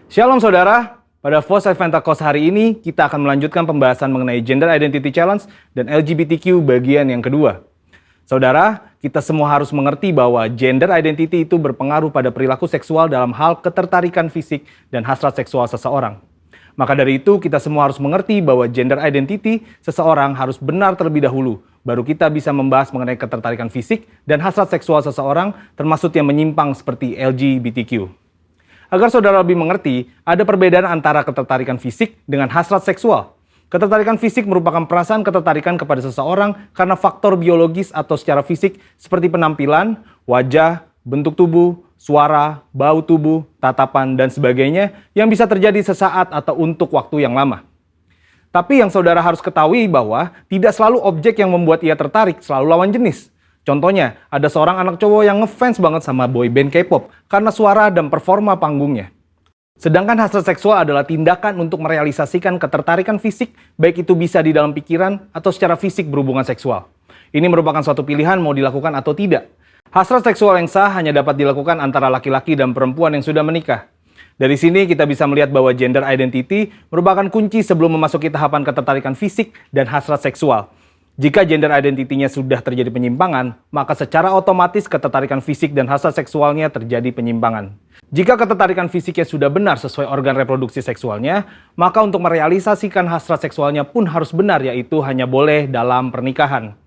Shalom saudara, pada Voice Pentecost hari ini kita akan melanjutkan pembahasan mengenai Gender Identity Challenge dan LGBTQ bagian yang kedua. Saudara, kita semua harus mengerti bahwa gender identity itu berpengaruh pada perilaku seksual dalam hal ketertarikan fisik dan hasrat seksual seseorang. Maka dari itu kita semua harus mengerti bahwa gender identity seseorang harus benar terlebih dahulu, baru kita bisa membahas mengenai ketertarikan fisik dan hasrat seksual seseorang termasuk yang menyimpang seperti LGBTQ. Agar saudara lebih mengerti, ada perbedaan antara ketertarikan fisik dengan hasrat seksual. Ketertarikan fisik merupakan perasaan ketertarikan kepada seseorang karena faktor biologis atau secara fisik seperti penampilan, wajah, bentuk tubuh, suara, bau tubuh, tatapan, dan sebagainya yang bisa terjadi sesaat atau untuk waktu yang lama. Tapi yang saudara harus ketahui bahwa tidak selalu objek yang membuat ia tertarik selalu lawan jenis. Contohnya, ada seorang anak cowok yang ngefans banget sama boyband K-pop karena suara dan performa panggungnya. Sedangkan hasrat seksual adalah tindakan untuk merealisasikan ketertarikan fisik, baik itu bisa di dalam pikiran atau secara fisik berhubungan seksual. Ini merupakan suatu pilihan mau dilakukan atau tidak. Hasrat seksual yang sah hanya dapat dilakukan antara laki-laki dan perempuan yang sudah menikah. Dari sini kita bisa melihat bahwa gender identity merupakan kunci sebelum memasuki tahapan ketertarikan fisik dan hasrat seksual. Jika gender identity-nya sudah terjadi penyimpangan, maka secara otomatis ketertarikan fisik dan hasrat seksualnya terjadi penyimpangan. Jika ketertarikan fisiknya sudah benar sesuai organ reproduksi seksualnya, maka untuk merealisasikan hasrat seksualnya pun harus benar, yaitu hanya boleh dalam pernikahan.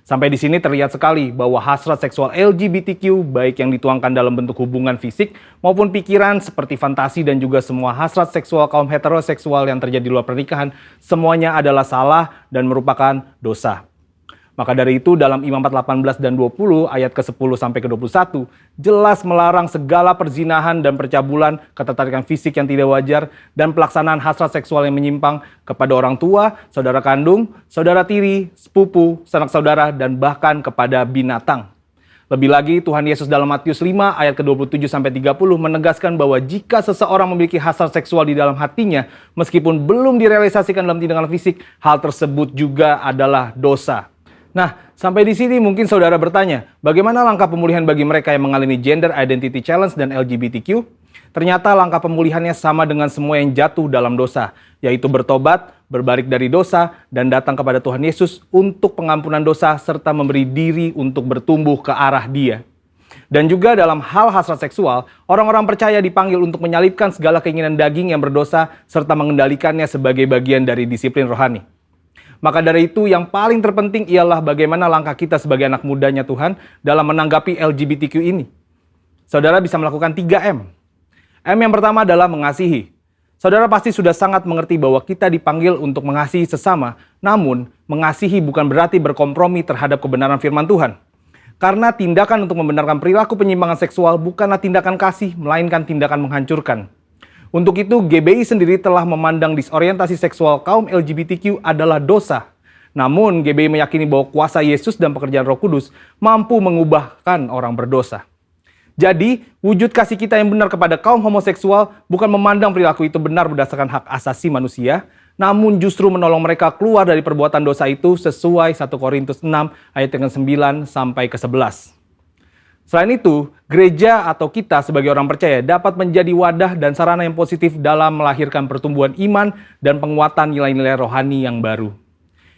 Sampai di sini terlihat sekali bahwa hasrat seksual LGBTQ, baik yang dituangkan dalam bentuk hubungan fisik maupun pikiran seperti fantasi dan juga semua hasrat seksual kaum heteroseksual yang terjadi di luar pernikahan, semuanya adalah salah dan merupakan dosa. Maka dari itu dalam Imamat 18 dan 20 ayat ke-10 sampai ke-21 jelas melarang segala perzinahan dan percabulan, ketertarikan fisik yang tidak wajar, dan pelaksanaan hasrat seksual yang menyimpang kepada orang tua, saudara kandung, saudara tiri, sepupu, sanak saudara, dan bahkan kepada binatang. Lebih lagi Tuhan Yesus dalam Matius 5 ayat ke-27 sampai 30 menegaskan bahwa jika seseorang memiliki hasrat seksual di dalam hatinya meskipun belum direalisasikan dalam tindakan fisik, hal tersebut juga adalah dosa. Nah, sampai di sini mungkin saudara bertanya, bagaimana langkah pemulihan bagi mereka yang mengalami Gender Identity Challenge dan LGBTQ? Ternyata langkah pemulihannya sama dengan semua yang jatuh dalam dosa, yaitu bertobat, berbalik dari dosa, dan datang kepada Tuhan Yesus untuk pengampunan dosa serta memberi diri untuk bertumbuh ke arah Dia. Dan juga dalam hal hasrat seksual, orang-orang percaya dipanggil untuk menyalipkan segala keinginan daging yang berdosa serta mengendalikannya sebagai bagian dari disiplin rohani. Maka dari itu yang paling terpenting ialah bagaimana langkah kita sebagai anak mudanya Tuhan dalam menanggapi LGBTQ ini. Saudara bisa melakukan 3M. M yang pertama adalah mengasihi. Saudara pasti sudah sangat mengerti bahwa kita dipanggil untuk mengasihi sesama, namun mengasihi bukan berarti berkompromi terhadap kebenaran firman Tuhan. Karena tindakan untuk membenarkan perilaku penyimpangan seksual bukanlah tindakan kasih, melainkan tindakan menghancurkan. Untuk itu, GBI sendiri telah memandang disorientasi seksual kaum LGBTQ adalah dosa. Namun, GBI meyakini bahwa kuasa Yesus dan pekerjaan Roh Kudus mampu mengubahkan orang berdosa. Jadi, wujud kasih kita yang benar kepada kaum homoseksual bukan memandang perilaku itu benar berdasarkan hak asasi manusia, namun justru menolong mereka keluar dari perbuatan dosa itu sesuai 1 Korintus 6 ayat 9 sampai ke 11. Selain itu, gereja atau kita sebagai orang percaya dapat menjadi wadah dan sarana yang positif dalam melahirkan pertumbuhan iman dan penguatan nilai-nilai rohani yang baru.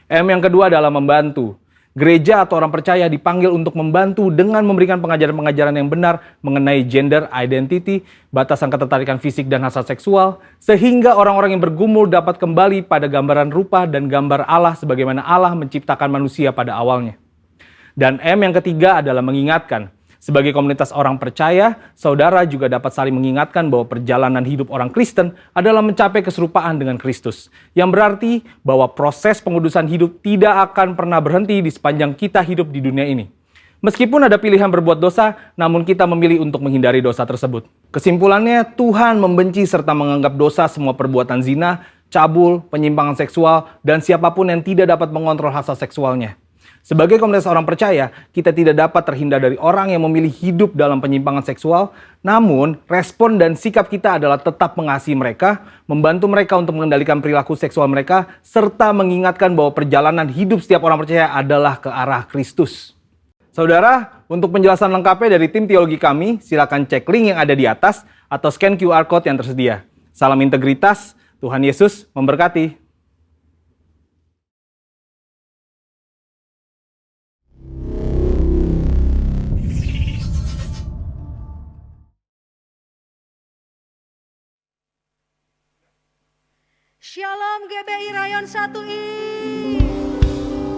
M yang kedua adalah membantu. Gereja atau orang percaya dipanggil untuk membantu dengan memberikan pengajaran-pengajaran yang benar mengenai gender identity, batasan ketertarikan fisik dan hasrat seksual, sehingga orang-orang yang bergumul dapat kembali pada gambaran rupa dan gambar Allah sebagaimana Allah menciptakan manusia pada awalnya. Dan M yang ketiga adalah mengingatkan. Sebagai komunitas orang percaya, saudara juga dapat saling mengingatkan bahwa perjalanan hidup orang Kristen adalah mencapai keserupaan dengan Kristus. Yang berarti bahwa proses pengudusan hidup tidak akan pernah berhenti di sepanjang kita hidup di dunia ini. Meskipun ada pilihan berbuat dosa, namun kita memilih untuk menghindari dosa tersebut. Kesimpulannya, Tuhan membenci serta menganggap dosa semua perbuatan zina, cabul, penyimpangan seksual, dan siapapun yang tidak dapat mengontrol hasrat seksualnya. Sebagai komunitas orang percaya, kita tidak dapat terhindar dari orang yang memilih hidup dalam penyimpangan seksual, namun respon dan sikap kita adalah tetap mengasihi mereka, membantu mereka untuk mengendalikan perilaku seksual mereka, serta mengingatkan bahwa perjalanan hidup setiap orang percaya adalah ke arah Kristus. Saudara, untuk penjelasan lengkapnya dari tim teologi kami, silakan cek link yang ada di atas atau scan QR Code yang tersedia. Salam integritas, Tuhan Yesus memberkati. Shalom GBI Rayon 1I.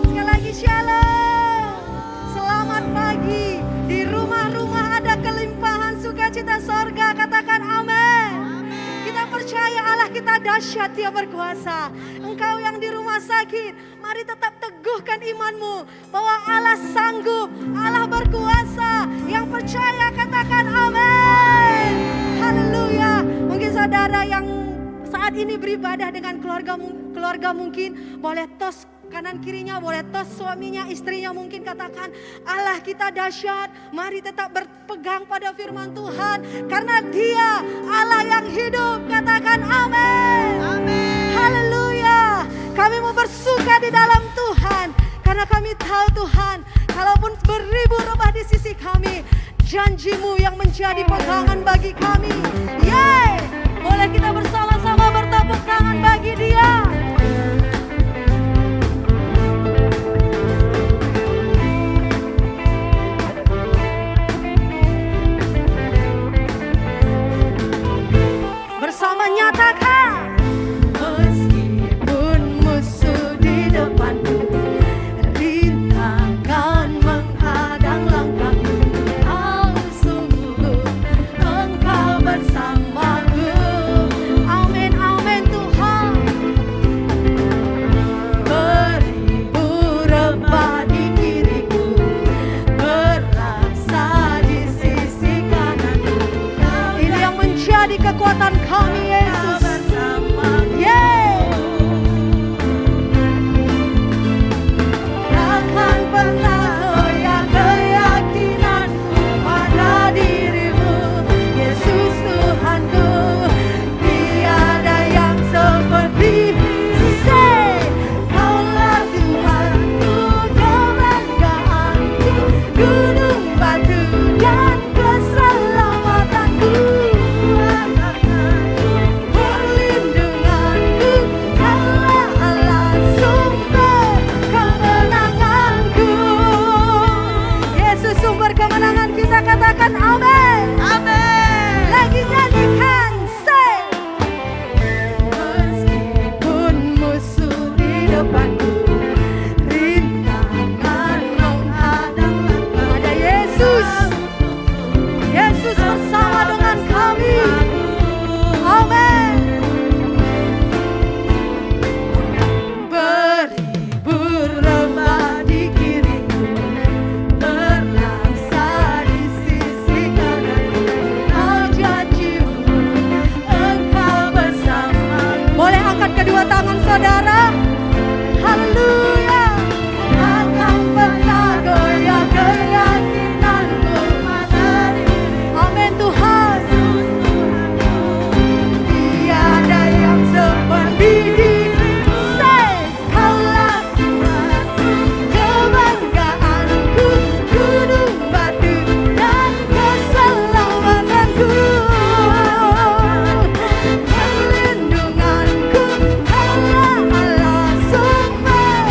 Sekali lagi shalom. Selamat pagi. Di rumah-rumah ada kelimpahan sukacita sorga. Katakan amin. Kita percaya Allah kita dahsyat, Dia berkuasa. Engkau yang di rumah sakit, mari tetap teguhkan imanmu bahwa Allah sanggup, Allah berkuasa. Yang percaya katakan amin. Haleluya. Mungkin saudara yang saat ini beribadah dengan keluarga mungkin boleh tos kanan kirinya, boleh tos suaminya, istrinya mungkin katakan Allah kita dahsyat. Mari tetap berpegang pada firman Tuhan karena Dia Allah yang hidup. Katakan amin. Amin. Haleluya. Kami mau bersuka di dalam Tuhan karena kami tahu Tuhan, kalaupun beribu rebah di sisi kami, janji-Mu yang menjadi pegangan bagi kami. Yeay. Boleh kita bersama-sama bertepuk tangan bagi Dia. Bersama nyatakan, meskipun musuh di depanku, rintangan menghadang langkahku, sungguh Engkau bersamaku. Amin, amin Tuhan. Beribu rebah di kiriku, berasa di sisi kananku. Ini yang menjadi kekuatan kami, Yesus. Yeay. Takkan pernah goyah keyakinanku pada diri-Mu, Yesus Tuhanku. Tiada yang seperti-Mu. Say, Kaulah Tuhanku, kebanggaanku, gunung batu dan keselamatanku. Perlindunganku, Kaulah Allah sumber kemenanganku. Yesus sumber kemenangan kita, katakan amin. Amin. Lagi nyanyikan, say. Meskipun musuh di depanku, rintangan menghadang langkahku. Ada Yesus. Yesus bersama dengan kami. Amin. Beribu rebah di kiriku, berasa di sisi kananku. Oh janji-Mu, Engkau bersama. Boleh angkat kedua tangan saudara. Haleluya. Takkan pernah goyah keyakinanku pada diri-Mu. Amin Tuhan. Tiada yang seperti diri-Mu. Say, Kaulah Tuhanku, kebanggaanku, gunung batu dan keselamatanku. Perlindunganku, Kaulah Allah sumber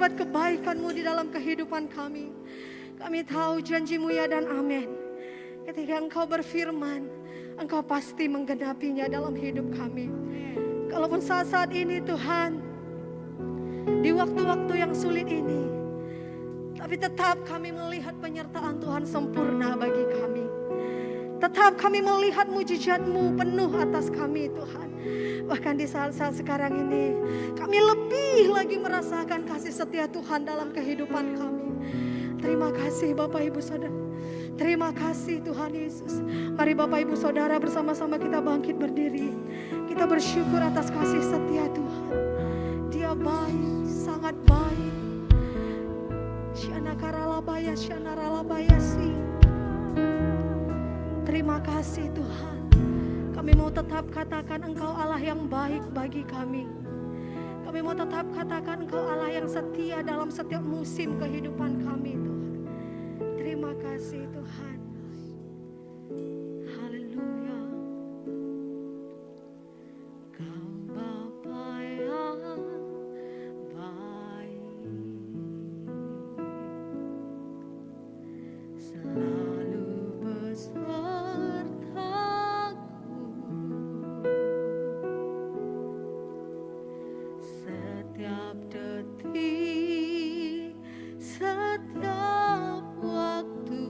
akibat kebaikan-Mu di dalam kehidupan kami. Kami tahu janji-Mu ya dan amin. Ketika Engkau berfirman, Engkau pasti menggenapinya dalam hidup kami. Kalaupun saat-saat ini Tuhan, di waktu-waktu yang sulit ini, tapi tetap kami melihat penyertaan Tuhan sempurna bagi kami. Tetap kami melihat mujizat-Mu penuh atas kami Tuhan. Bahkan di saat-saat sekarang ini, kami lebih lagi merasakan kasih setia Tuhan dalam kehidupan kami. Terima kasih Bapak Ibu Saudara. Terima kasih Tuhan Yesus. Mari Bapak Ibu Saudara bersama-sama kita bangkit berdiri. Kita bersyukur atas kasih setia Tuhan. Dia baik, sangat baik. Syana karalabaya, syana ralabaya si. Terima kasih Tuhan. Kami mau tetap katakan Engkau Allah yang baik bagi kami. Kami mau tetap katakan Engkau Allah yang setia dalam setiap musim kehidupan kami Tuhan. Terima kasih Tuhan. Haleluya. Kau Bapa yang baik, selalu besertaku, setiap detik, setiap waktu.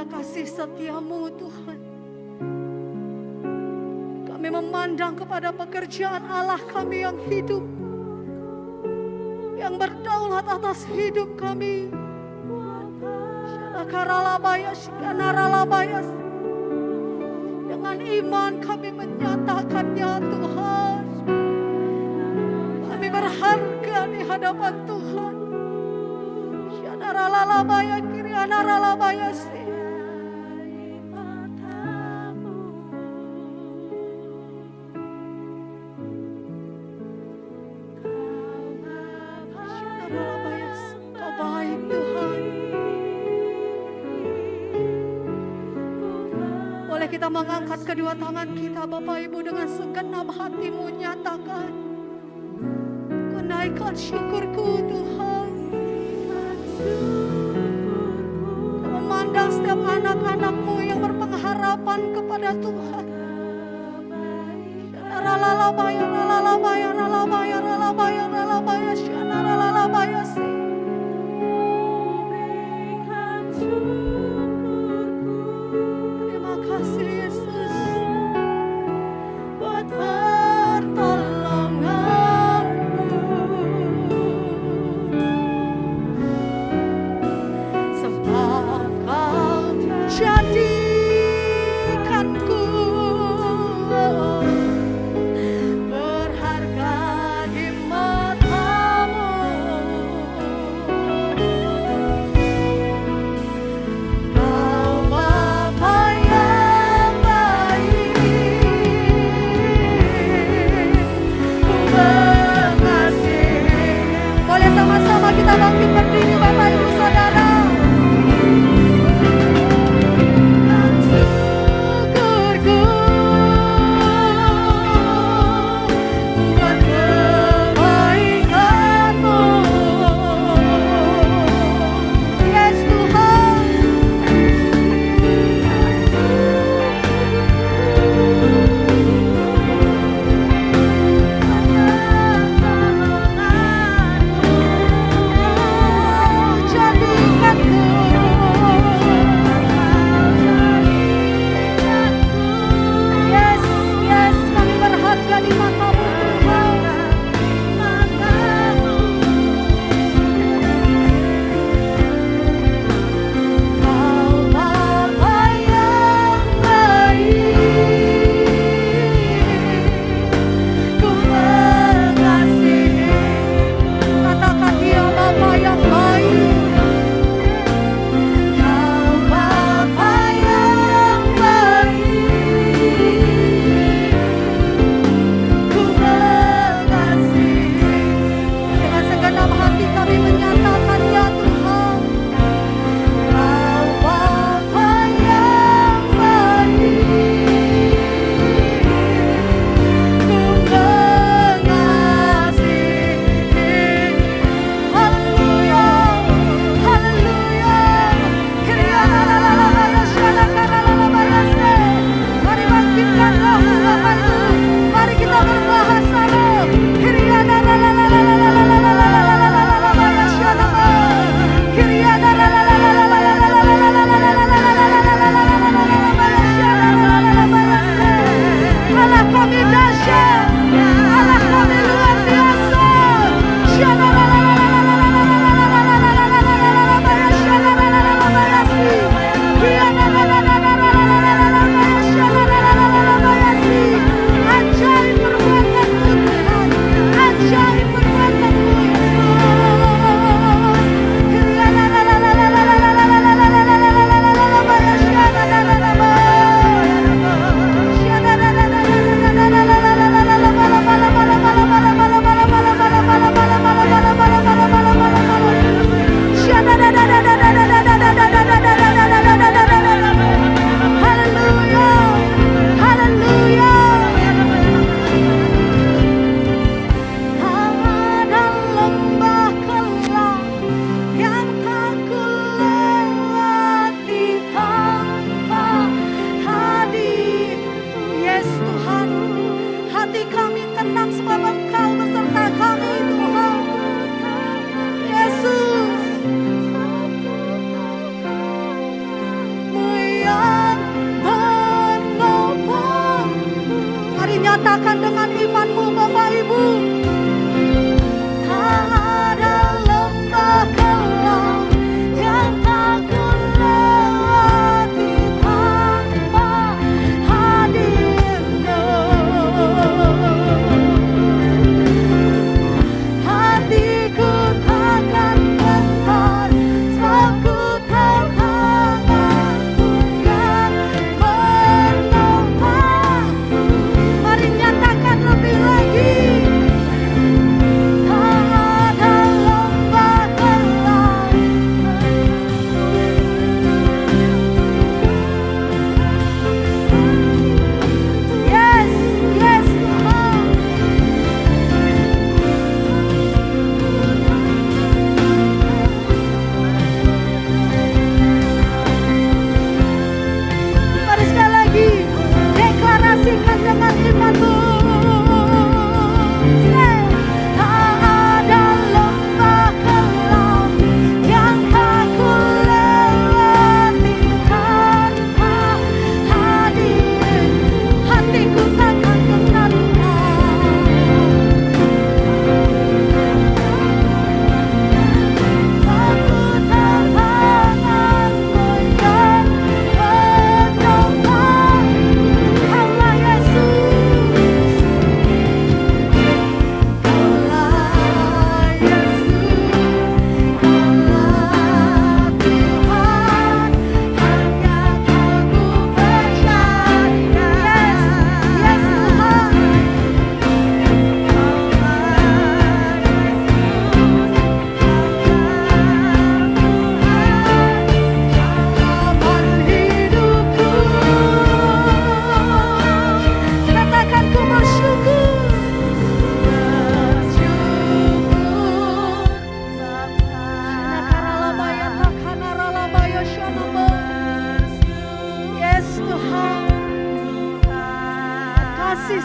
kepada kasih setiamu Tuhan. Kami memandang kepada pekerjaan Allah kami yang hidup, yang berdaulat atas hidup kami. Dengan iman kami menyatakannya Tuhan. Kami berharga di hadapan Tuhan. Syadaralalabaya kirianaralabaya sih. Kau baik Tuhan. Boleh kita mengangkat kedua tangan kita Bapak Ibu dengan segenap hatimu nyatakan. Ku naikkan syukurku Tuhan. Kau memandang setiap anak-anakmu yang berpengharapan kepada Tuhan. Ralalabaya, ralalabaya, ralalabaya, ralalabaya, ralalabaya, ralalabaya sih. Terima kasih Yesus buat pertolonganmu. Sebab kau jadikanku berharga di matamu.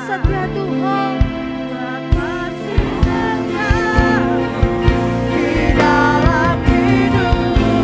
setia Tuhan. Kasih setia di dalam hidupku.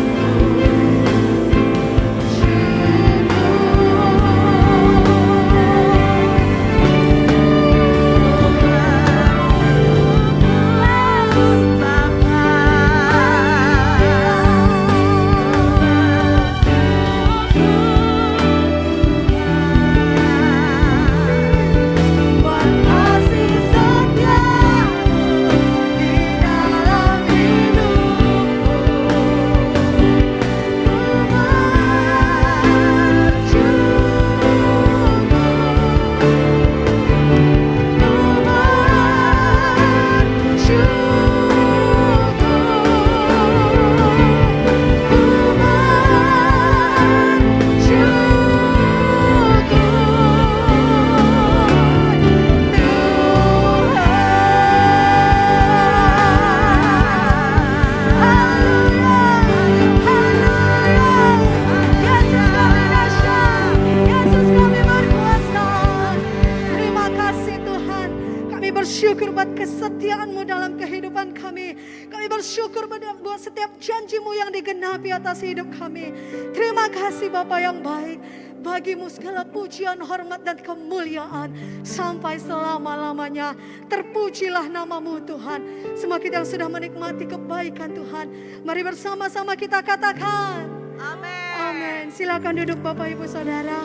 Bersyukur buat kesetiaan-Mu dalam kehidupan kami. Kami bersyukur buat setiap janji-Mu yang digenapi atas hidup kami. Terima kasih Bapa yang baik. Bagi-Mu segala pujian, hormat dan kemuliaan sampai selama-lamanya. Terpujilah nama-Mu Tuhan. Semua kita yang sudah menikmati kebaikan Tuhan, mari bersama-sama kita katakan amin. Amin. Silakan duduk Bapak Ibu Saudara.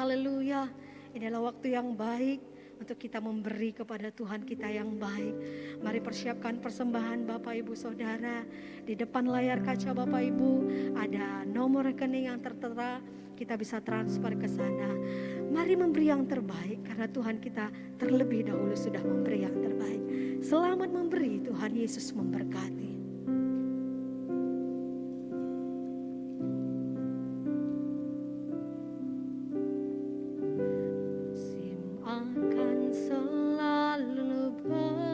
Haleluya. Ini adalah waktu yang baik untuk kita memberi kepada Tuhan kita yang baik. Mari persiapkan persembahan Bapak Ibu Saudara. Di depan layar kaca Bapak Ibu ada nomor rekening yang tertera. Kita bisa transfer ke sana. Mari memberi yang terbaik karena Tuhan kita terlebih dahulu sudah memberi yang terbaik. Selamat memberi, Tuhan Yesus memberkati. Akan selalu berganti,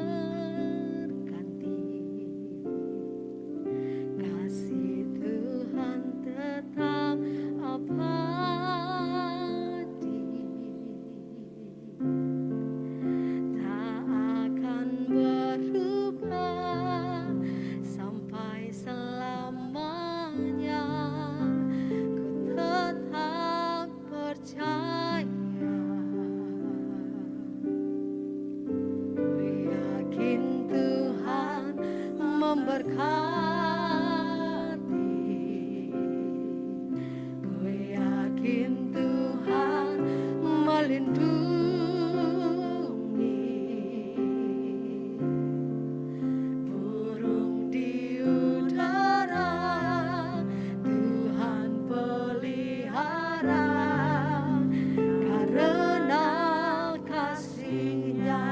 kasih Tuhan tetap abadi, tak akan berubah sampai selamanya. Ku tetap percaya, memberkati. Ku yakin Tuhan melindungi. Burung di udara Tuhan pelihara karena kasih-Nya.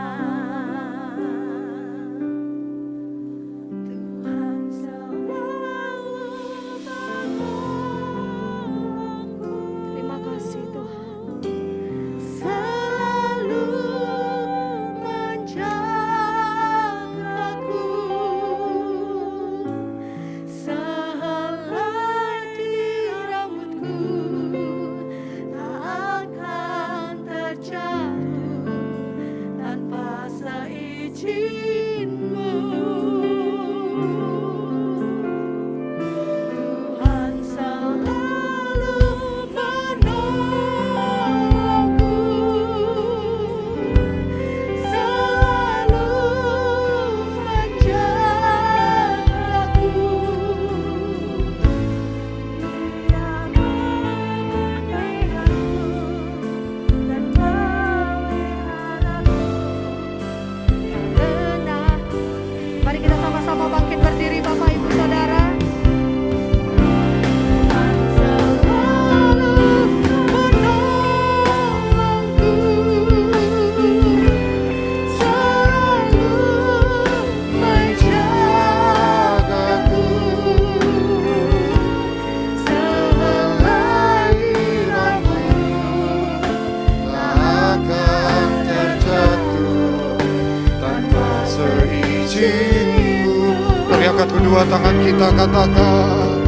Kedua tangan kita katakan,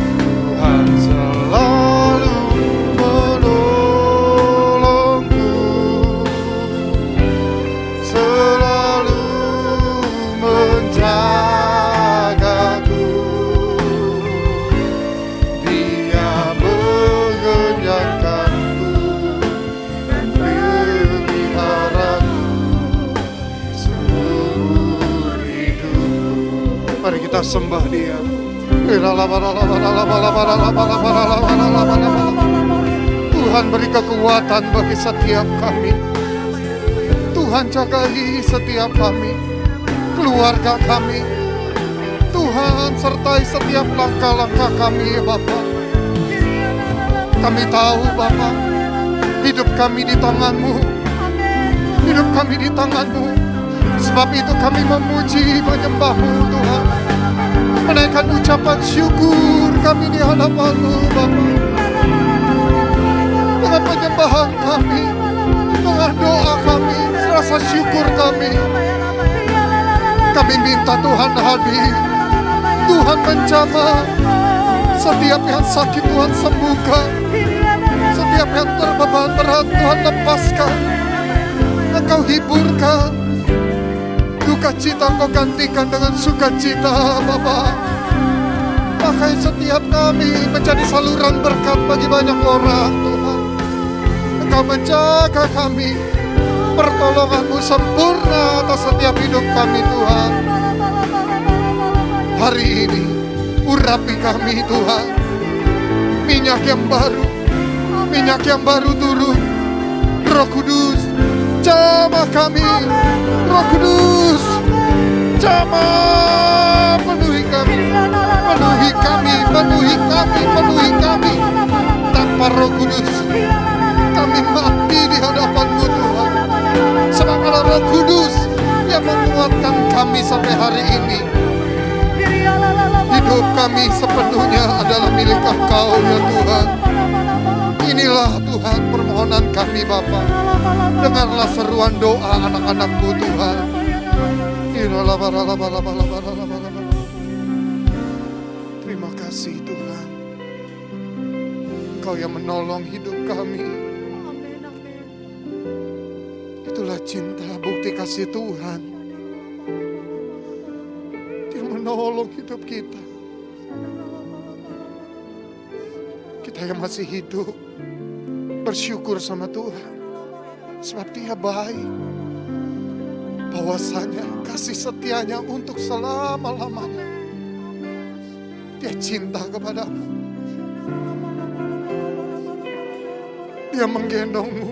Tuhan selalu menolongku. kita sembah Dia. Tuhan beri kekuatan bagi setiap kami. Tuhan jagai setiap kami, keluarga kami. Tuhan sertai setiap langkah-langkah kami ya Bapa. Kami tahu Bapa, hidup kami di tangan-Mu. Hidup kami di tangan-Mu. Sebab itu kami memuji, menyembah-Mu Tuhan. Menaikkan ucapan syukur kami di hadapan-Mu Bapa. Dengan penyembahan kami, dengan doa kami, rasa syukur kami. Kami minta Tuhan hadir. Tuhan menjamah setiap yang sakit Tuhan sembuhkan. Setiap yang terbeban berat Tuhan lepaskan. Engkau hiburkan. Duka cita Engkau gantikan dengan sukacita Bapa. Pakai setiap kami menjadi saluran berkat bagi banyak orang Tuhan. Engkau menjaga kami. Pertolongan-Mu sempurna atas setiap hidup kami Tuhan. Hari ini urapi kami Tuhan. Minyak yang baru turun. Roh Kudus jamah kami. Roh Kudus jamah, penuhi kami. Tanpa Roh Kudus kami mati di hadapan-Mu Tuhan. Sebab ada Roh Kudus yang menguatkan kami sampai hari ini. Hidup kami sepenuhnya adalah milik Engkau ya Tuhan. Inilah Tuhan permohonan kami Bapa. Dengarlah seruan doa anak-anak-Mu Tuhan. Terima kasih Tuhan. Engkau yang menolong hidup kami. Itulah cinta, bukti kasih Tuhan. Dia menolong hidup kita. Kita yang masih hidup bersyukur sama Tuhan. Sebab Dia baik. Bahwasanya kasih setianya untuk selama-lamanya. Dia cinta kepadamu. Dia menggendongmu.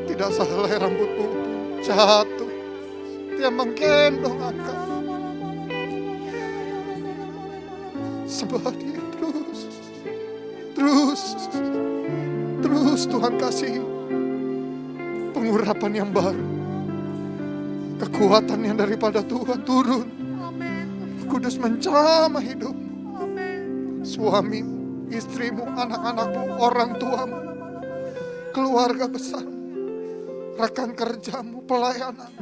Tidak sehelai rambutmu jatuh. Dia menggendong engkau. Sembah Dia terus Tuhan kasih pengurapan yang baru. Kekuatan yang daripada Tuhan turun. Kudus menjamah hidupmu. Suamimu, istrimu, anak-anakmu, orang tuamu, keluarga besar, rekan kerjamu, pelayanan.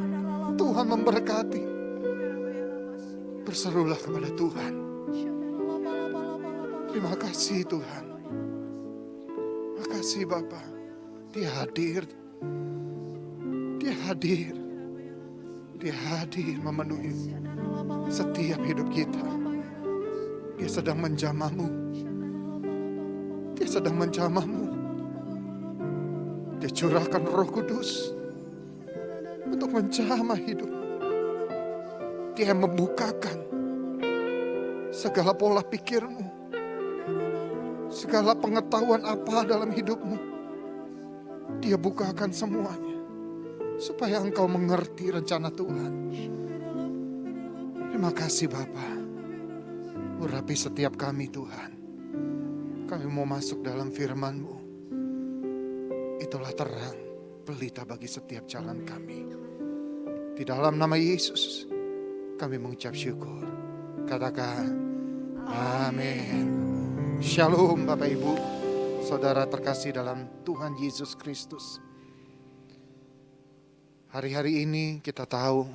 Tuhan memberkati. Berserulah kepada Tuhan. Terima kasih Tuhan. Terima kasih Bapa. Dia hadir. Dia hadir. Dia hadir memenuhi setiap hidup kita. Dia sedang menjamahmu. Dia sedang menjamahmu. Dia curahkan Roh Kudus untuk menjamah hidupmu. Dia membukakan segala pola pikirmu, segala pengetahuan apa dalam hidupmu. Dia bukakan semuanya supaya engkau mengerti rencana Tuhan. Terima kasih Bapa. Urapi setiap kami Tuhan. Kami mau masuk dalam firman-Mu. Itulah terang pelita bagi setiap jalan kami. Di dalam nama Yesus kami mengucap syukur. Katakan amin. Shalom Bapak Ibu, saudara terkasih dalam Tuhan Yesus Kristus. Hari-hari ini kita tahu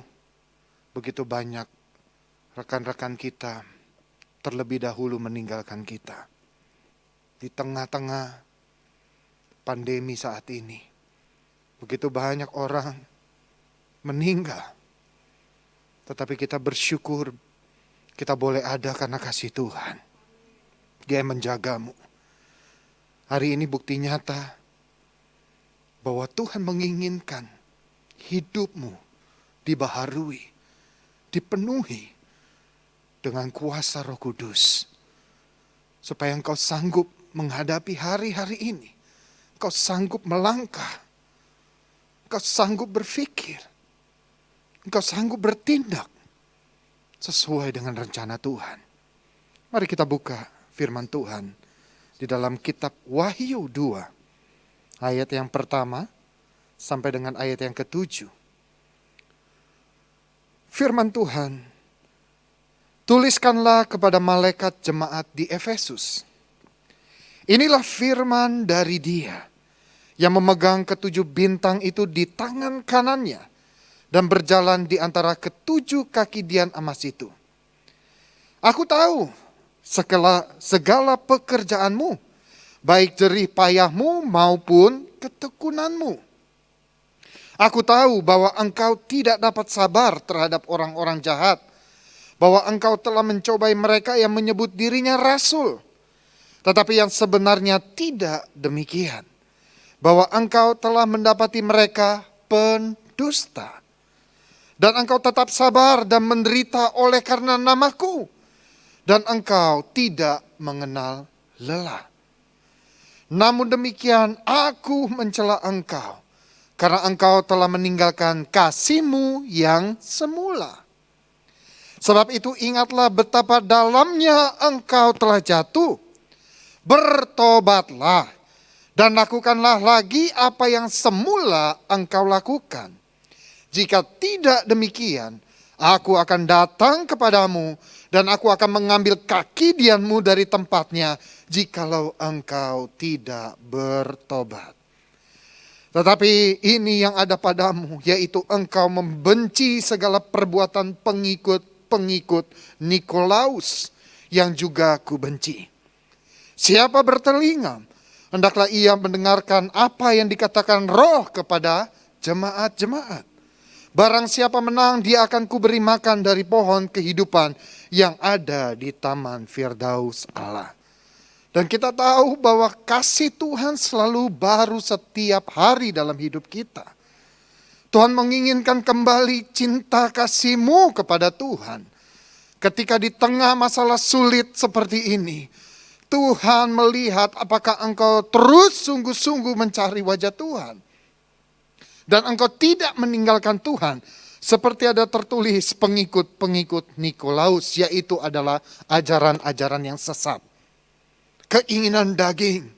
begitu banyak rekan-rekan kita terlebih dahulu meninggalkan kita. Di tengah-tengah pandemi saat ini, begitu banyak orang meninggal. Tetapi kita bersyukur kita boleh ada karena kasih Tuhan. Dia menjagamu. Hari ini bukti nyata bahwa Tuhan menginginkan hidupmu dibaharui dipenuhi dengan kuasa Roh Kudus. Supaya engkau sanggup menghadapi hari-hari ini. Engkau sanggup melangkah. Engkau sanggup berpikir. Engkau sanggup bertindak sesuai dengan rencana Tuhan. Mari kita buka firman Tuhan di dalam kitab Wahyu 2. Ayat yang pertama sampai dengan ayat yang ke-7. Firman Tuhan, tuliskanlah kepada malaikat jemaat di Efesus. Inilah firman dari Dia yang memegang ketujuh bintang itu di tangan kanannya dan berjalan di antara ketujuh kaki dian emas itu. Aku tahu segala pekerjaanmu, baik jerih payahmu maupun ketekunanmu. Aku tahu bahwa engkau tidak dapat sabar terhadap orang-orang jahat, bahwa engkau telah mencobai mereka yang menyebut dirinya rasul, tetapi yang sebenarnya tidak demikian, bahwa engkau telah mendapati mereka pendusta, dan engkau tetap sabar dan menderita oleh karena namaku, dan engkau tidak mengenal lelah. Namun demikian aku mencela engkau, karena engkau telah meninggalkan kasih-Mu yang semula. Sebab itu ingatlah betapa dalamnya engkau telah jatuh. Bertobatlah dan lakukanlah lagi apa yang semula engkau lakukan. Jika tidak demikian, aku akan datang kepadamu dan aku akan mengambil kaki dianmu dari tempatnya jikalau engkau tidak bertobat. Tetapi ini yang ada padamu, yaitu engkau membenci segala perbuatan pengikut Nikolaus yang juga kubenci. Siapa bertelinga, hendaklah ia mendengarkan apa yang dikatakan Roh kepada jemaat-jemaat. Barang siapa menang, dia akan kuberi makan dari pohon kehidupan yang ada di taman Firdaus Allah. Dan kita tahu bahwa kasih Tuhan selalu baru setiap hari dalam hidup kita. Tuhan menginginkan kembali cinta kasih-Mu kepada Tuhan. Ketika di tengah masalah sulit seperti ini, Tuhan melihat apakah engkau terus sungguh-sungguh mencari wajah Tuhan. Dan engkau tidak meninggalkan Tuhan. Seperti ada tertulis pengikut-pengikut Nikolaus, yaitu adalah ajaran-ajaran yang sesat. Keinginan daging.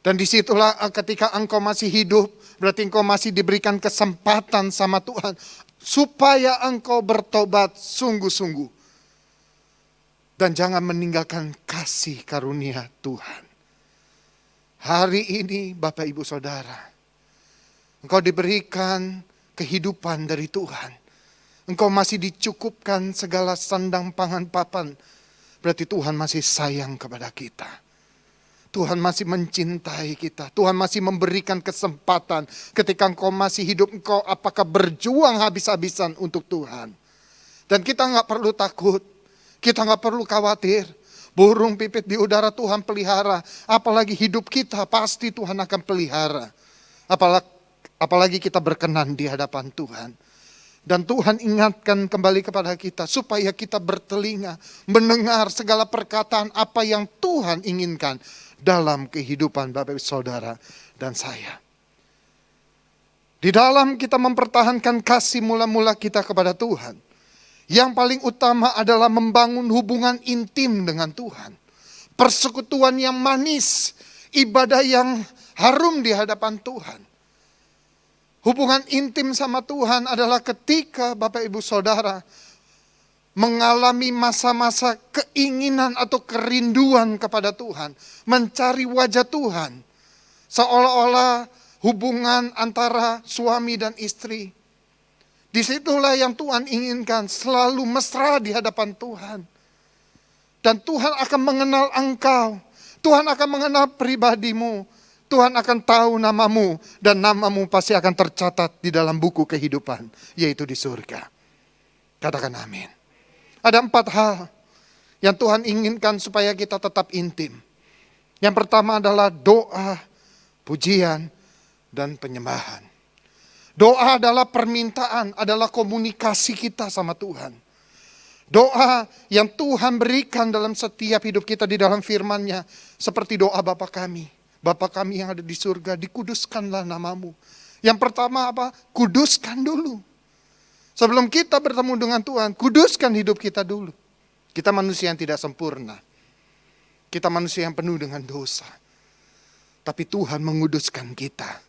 Dan disitulah ketika engkau masih hidup, berarti engkau masih diberikan kesempatan sama Tuhan, supaya engkau bertobat sungguh-sungguh. Dan jangan meninggalkan kasih karunia Tuhan. Hari ini Bapak Ibu Saudara, engkau diberikan kehidupan dari Tuhan. Engkau masih dicukupkan segala sandang pangan papan. Berarti Tuhan masih sayang kepada kita. Tuhan masih mencintai kita. Tuhan masih memberikan kesempatan. Ketika engkau masih hidup, engkau apakah berjuang habis-habisan untuk Tuhan. Dan kita gak perlu takut. Kita gak perlu khawatir. Burung pipit di udara Tuhan pelihara. Apalagi hidup kita pasti Tuhan akan pelihara. Apalagi kita berkenan di hadapan Tuhan. Dan Tuhan ingatkan kembali kepada kita supaya kita bertelinga, mendengar segala perkataan apa yang Tuhan inginkan dalam kehidupan Bapak Saudara dan saya. Di dalam kita mempertahankan kasih mula-mula kita kepada Tuhan, yang paling utama adalah membangun hubungan intim dengan Tuhan. Persekutuan yang manis, ibadah yang harum di hadapan Tuhan. Hubungan intim sama Tuhan adalah ketika Bapak Ibu Saudara mengalami masa-masa keinginan atau kerinduan kepada Tuhan. Mencari wajah Tuhan. Seolah-olah hubungan antara suami dan istri. Disitulah yang Tuhan inginkan, selalu mesra di hadapan Tuhan. Dan Tuhan akan mengenal engkau. Tuhan akan mengenal pribadimu. Tuhan akan tahu namamu dan namamu pasti akan tercatat di dalam buku kehidupan, yaitu di surga. Katakan amin. Ada 4 hal yang Tuhan inginkan supaya kita tetap intim. Yang pertama adalah doa, pujian, dan penyembahan. Doa adalah permintaan, adalah komunikasi kita sama Tuhan. Doa yang Tuhan berikan dalam setiap hidup kita di dalam firman-Nya. Seperti doa Bapa kami. Bapa kami yang ada di surga, dikuduskanlah namamu. Yang pertama apa? Kuduskan dulu. Sebelum kita bertemu dengan Tuhan, kuduskan hidup kita dulu. Kita manusia yang tidak sempurna. Kita manusia yang penuh dengan dosa. Tapi Tuhan menguduskan kita.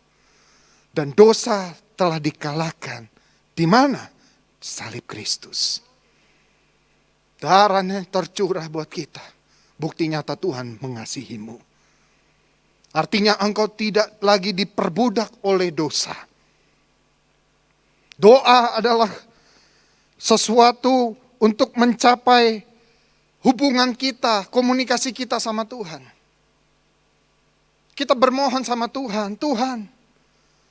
Dan dosa telah dikalahkan. Di mana? Salib Kristus. Darahnya tercurah buat kita. Bukti nyata Tuhan mengasihimu. Artinya engkau tidak lagi diperbudak oleh dosa. Doa adalah sesuatu untuk mencapai hubungan kita, komunikasi kita sama Tuhan. Kita bermohon sama Tuhan, Tuhan,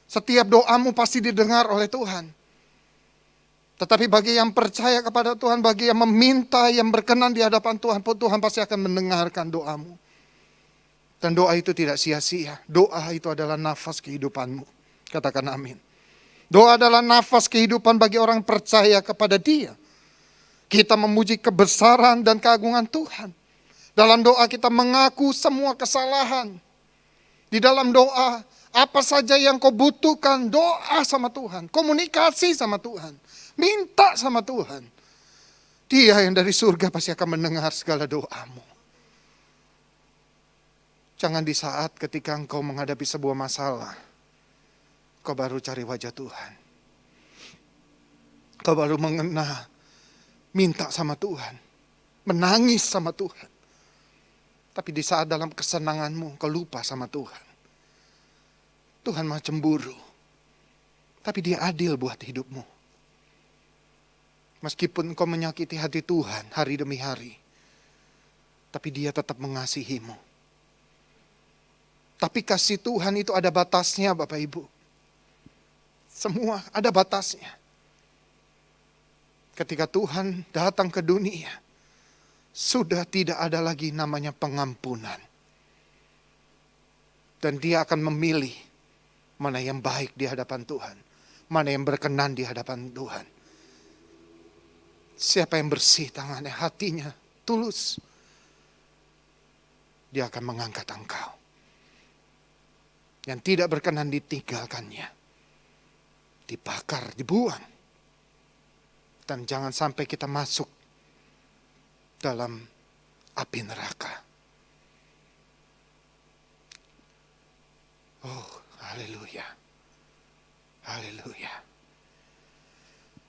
setiap doamu pasti didengar oleh Tuhan. Tetapi bagi yang percaya kepada Tuhan, bagi yang meminta, yang berkenan di hadapan Tuhan, Tuhan pasti akan mendengarkan doamu. Dan doa itu tidak sia-sia. Doa itu adalah nafas kehidupanmu. Katakan amin. Doa adalah nafas kehidupan bagi orang percaya kepada Dia. Kita memuji kebesaran dan keagungan Tuhan. Dalam doa kita mengaku semua kesalahan. Di dalam doa, apa saja yang kau butuhkan, doa sama Tuhan. Komunikasi sama Tuhan. Minta sama Tuhan. Dia yang dari surga pasti akan mendengar segala doamu. Jangan di saat ketika engkau menghadapi sebuah masalah, kau baru cari wajah Tuhan. Kau baru mengena, minta sama Tuhan. Menangis sama Tuhan. Tapi di saat dalam kesenanganmu, kau lupa sama Tuhan. Tuhan mah cemburu. Tapi Dia adil buat hidupmu. Meskipun kau menyakiti hati Tuhan hari demi hari. Tapi Dia tetap mengasihimu. Tapi kasih Tuhan itu ada batasnya Bapak Ibu. Semua ada batasnya. Ketika Tuhan datang ke dunia, sudah tidak ada lagi namanya pengampunan. Dan Dia akan memilih mana yang baik di hadapan Tuhan. Mana yang berkenan di hadapan Tuhan. Siapa yang bersih tangannya, hatinya tulus, Dia akan mengangkat engkau. Yang tidak berkenan ditinggalkannya, dibakar, dibuang. Dan jangan sampai kita masuk dalam api neraka. Oh, haleluya. Haleluya.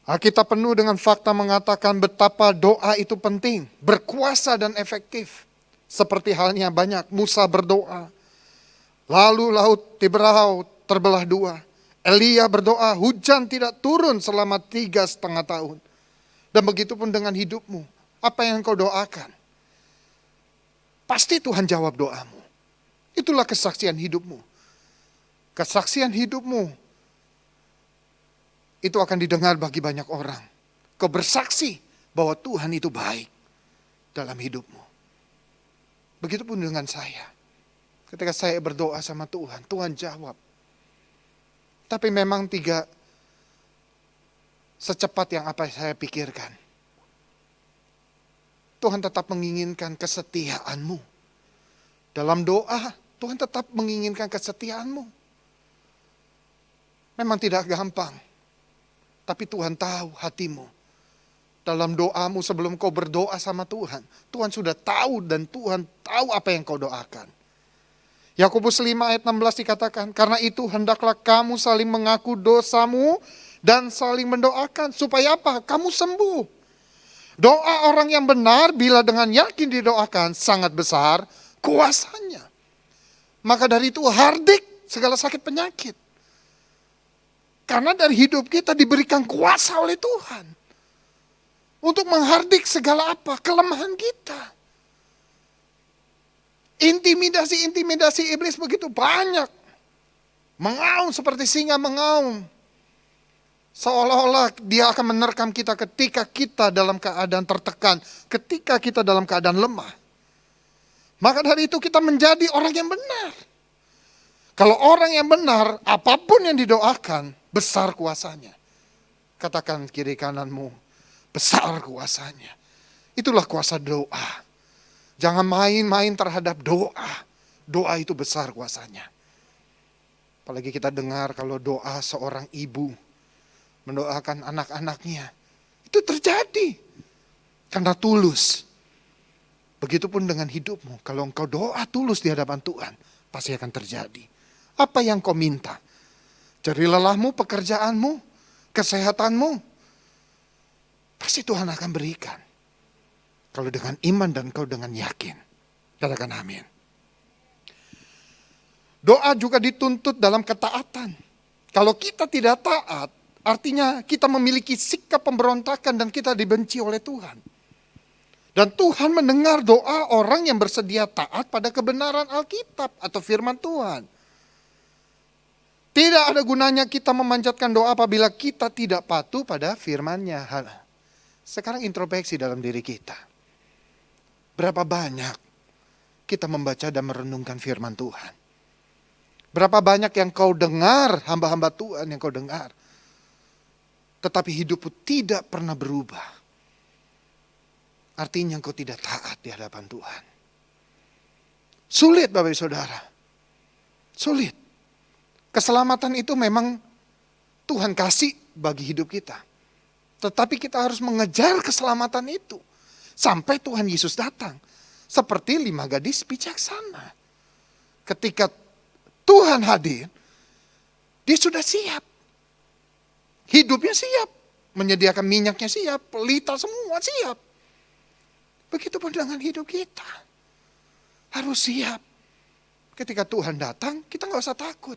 Alkitab penuh dengan fakta mengatakan betapa doa itu penting, berkuasa dan efektif. Seperti halnya banyak Musa berdoa, lalu laut Tiberau terbelah dua. Elia berdoa, hujan tidak turun selama 3,5 tahun. Dan begitu pun dengan hidupmu, apa yang kau doakan, pasti Tuhan jawab doamu. Itulah kesaksian hidupmu. Kesaksian hidupmu itu akan didengar bagi banyak orang. Kau bersaksi bahwa Tuhan itu baik dalam hidupmu. Begitupun dengan saya. Ketika saya berdoa sama Tuhan, Tuhan jawab. Tapi memang tidak secepat yang apa saya pikirkan. Tuhan tetap menginginkan kesetiaanmu. Dalam doa, Tuhan tetap menginginkan kesetiaanmu. Memang tidak gampang. Tapi Tuhan tahu hatimu. Dalam doamu sebelum kau berdoa sama Tuhan, Tuhan sudah tahu dan Tuhan tahu apa yang kau doakan. Yakobus 5 ayat 16 dikatakan, karena itu hendaklah kamu saling mengaku dosamu dan saling mendoakan. Supaya apa? Kamu sembuh. Doa orang yang benar bila dengan yakin didoakan sangat besar kuasanya. Maka dari itu hardik segala sakit penyakit. Karena dari hidup kita diberikan kuasa oleh Tuhan. Untuk menghardik segala apa? Kelemahan kita. Intimidasi-intimidasi iblis begitu banyak. Mengaum seperti singa mengaum. Seolah-olah dia akan menerkam kita ketika kita dalam keadaan tertekan. Ketika kita dalam keadaan lemah. Maka dari itu kita menjadi orang yang benar. Kalau orang yang benar, apapun yang didoakan, besar kuasanya. Katakan kiri kananmu, besar kuasanya. Itulah kuasa doa. Jangan main-main terhadap doa. Doa itu besar kuasanya. Apalagi kita dengar kalau doa seorang ibu mendoakan anak-anaknya. Itu terjadi karena tulus. Begitupun dengan hidupmu. Kalau engkau doa tulus di hadapan Tuhan, pasti akan terjadi. Apa yang kau minta? Cari lelahmu, pekerjaanmu, kesehatanmu. Pasti Tuhan akan berikan. Kalau dengan iman dan kau dengan yakin. Katakan amin. Doa juga dituntut dalam ketaatan. Kalau kita tidak taat, artinya kita memiliki sikap pemberontakan dan kita dibenci oleh Tuhan. Dan Tuhan mendengar doa orang yang bersedia taat pada kebenaran Alkitab atau firman Tuhan. Tidak ada gunanya kita memanjatkan doa apabila kita tidak patuh pada firman-Nya. Sekarang introspeksi dalam diri kita. Berapa banyak kita membaca dan merenungkan firman Tuhan? Berapa banyak yang kau dengar, hamba-hamba Tuhan yang kau dengar. Tetapi hidupmu tidak pernah berubah. Artinya engkau tidak taat di hadapan Tuhan. Sulit Bapak Ibu Saudara. Sulit. Keselamatan itu memang Tuhan kasih bagi hidup kita. Tetapi kita harus mengejar keselamatan itu. Sampai Tuhan Yesus datang. Seperti 5 gadis bijaksana. Ketika Tuhan hadir, dia sudah siap. Hidupnya siap. Menyediakan minyaknya siap. Pelita semua siap. Begitupun dengan hidup kita. Harus siap. Ketika Tuhan datang, kita gak usah takut.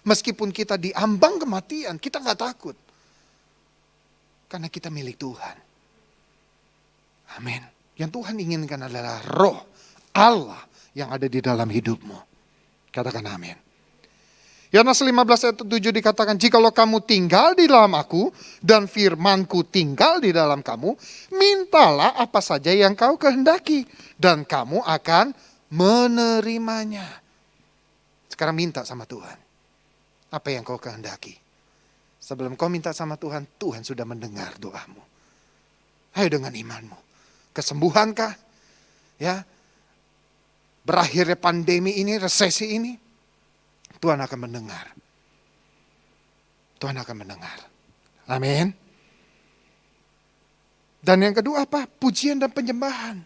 Meskipun kita diambang kematian, kita gak takut. Karena kita milik Tuhan. Amin. Yang Tuhan inginkan adalah roh Allah yang ada di dalam hidupmu. Katakan amin. Yohanes 15 ayat 7 dikatakan, jikalau kamu tinggal di dalam aku dan firmanku tinggal di dalam kamu, mintalah apa saja yang kau kehendaki dan kamu akan menerimanya. Sekarang minta sama Tuhan. Apa yang kau kehendaki? Sebelum kau minta sama Tuhan, Tuhan sudah mendengar doamu. Ayo dengan imanmu. Kesembuhankah? Ya. Berakhirnya pandemi ini, resesi ini, Tuhan akan mendengar. Tuhan akan mendengar. Amin. Dan yang kedua apa? Pujian dan penyembahan.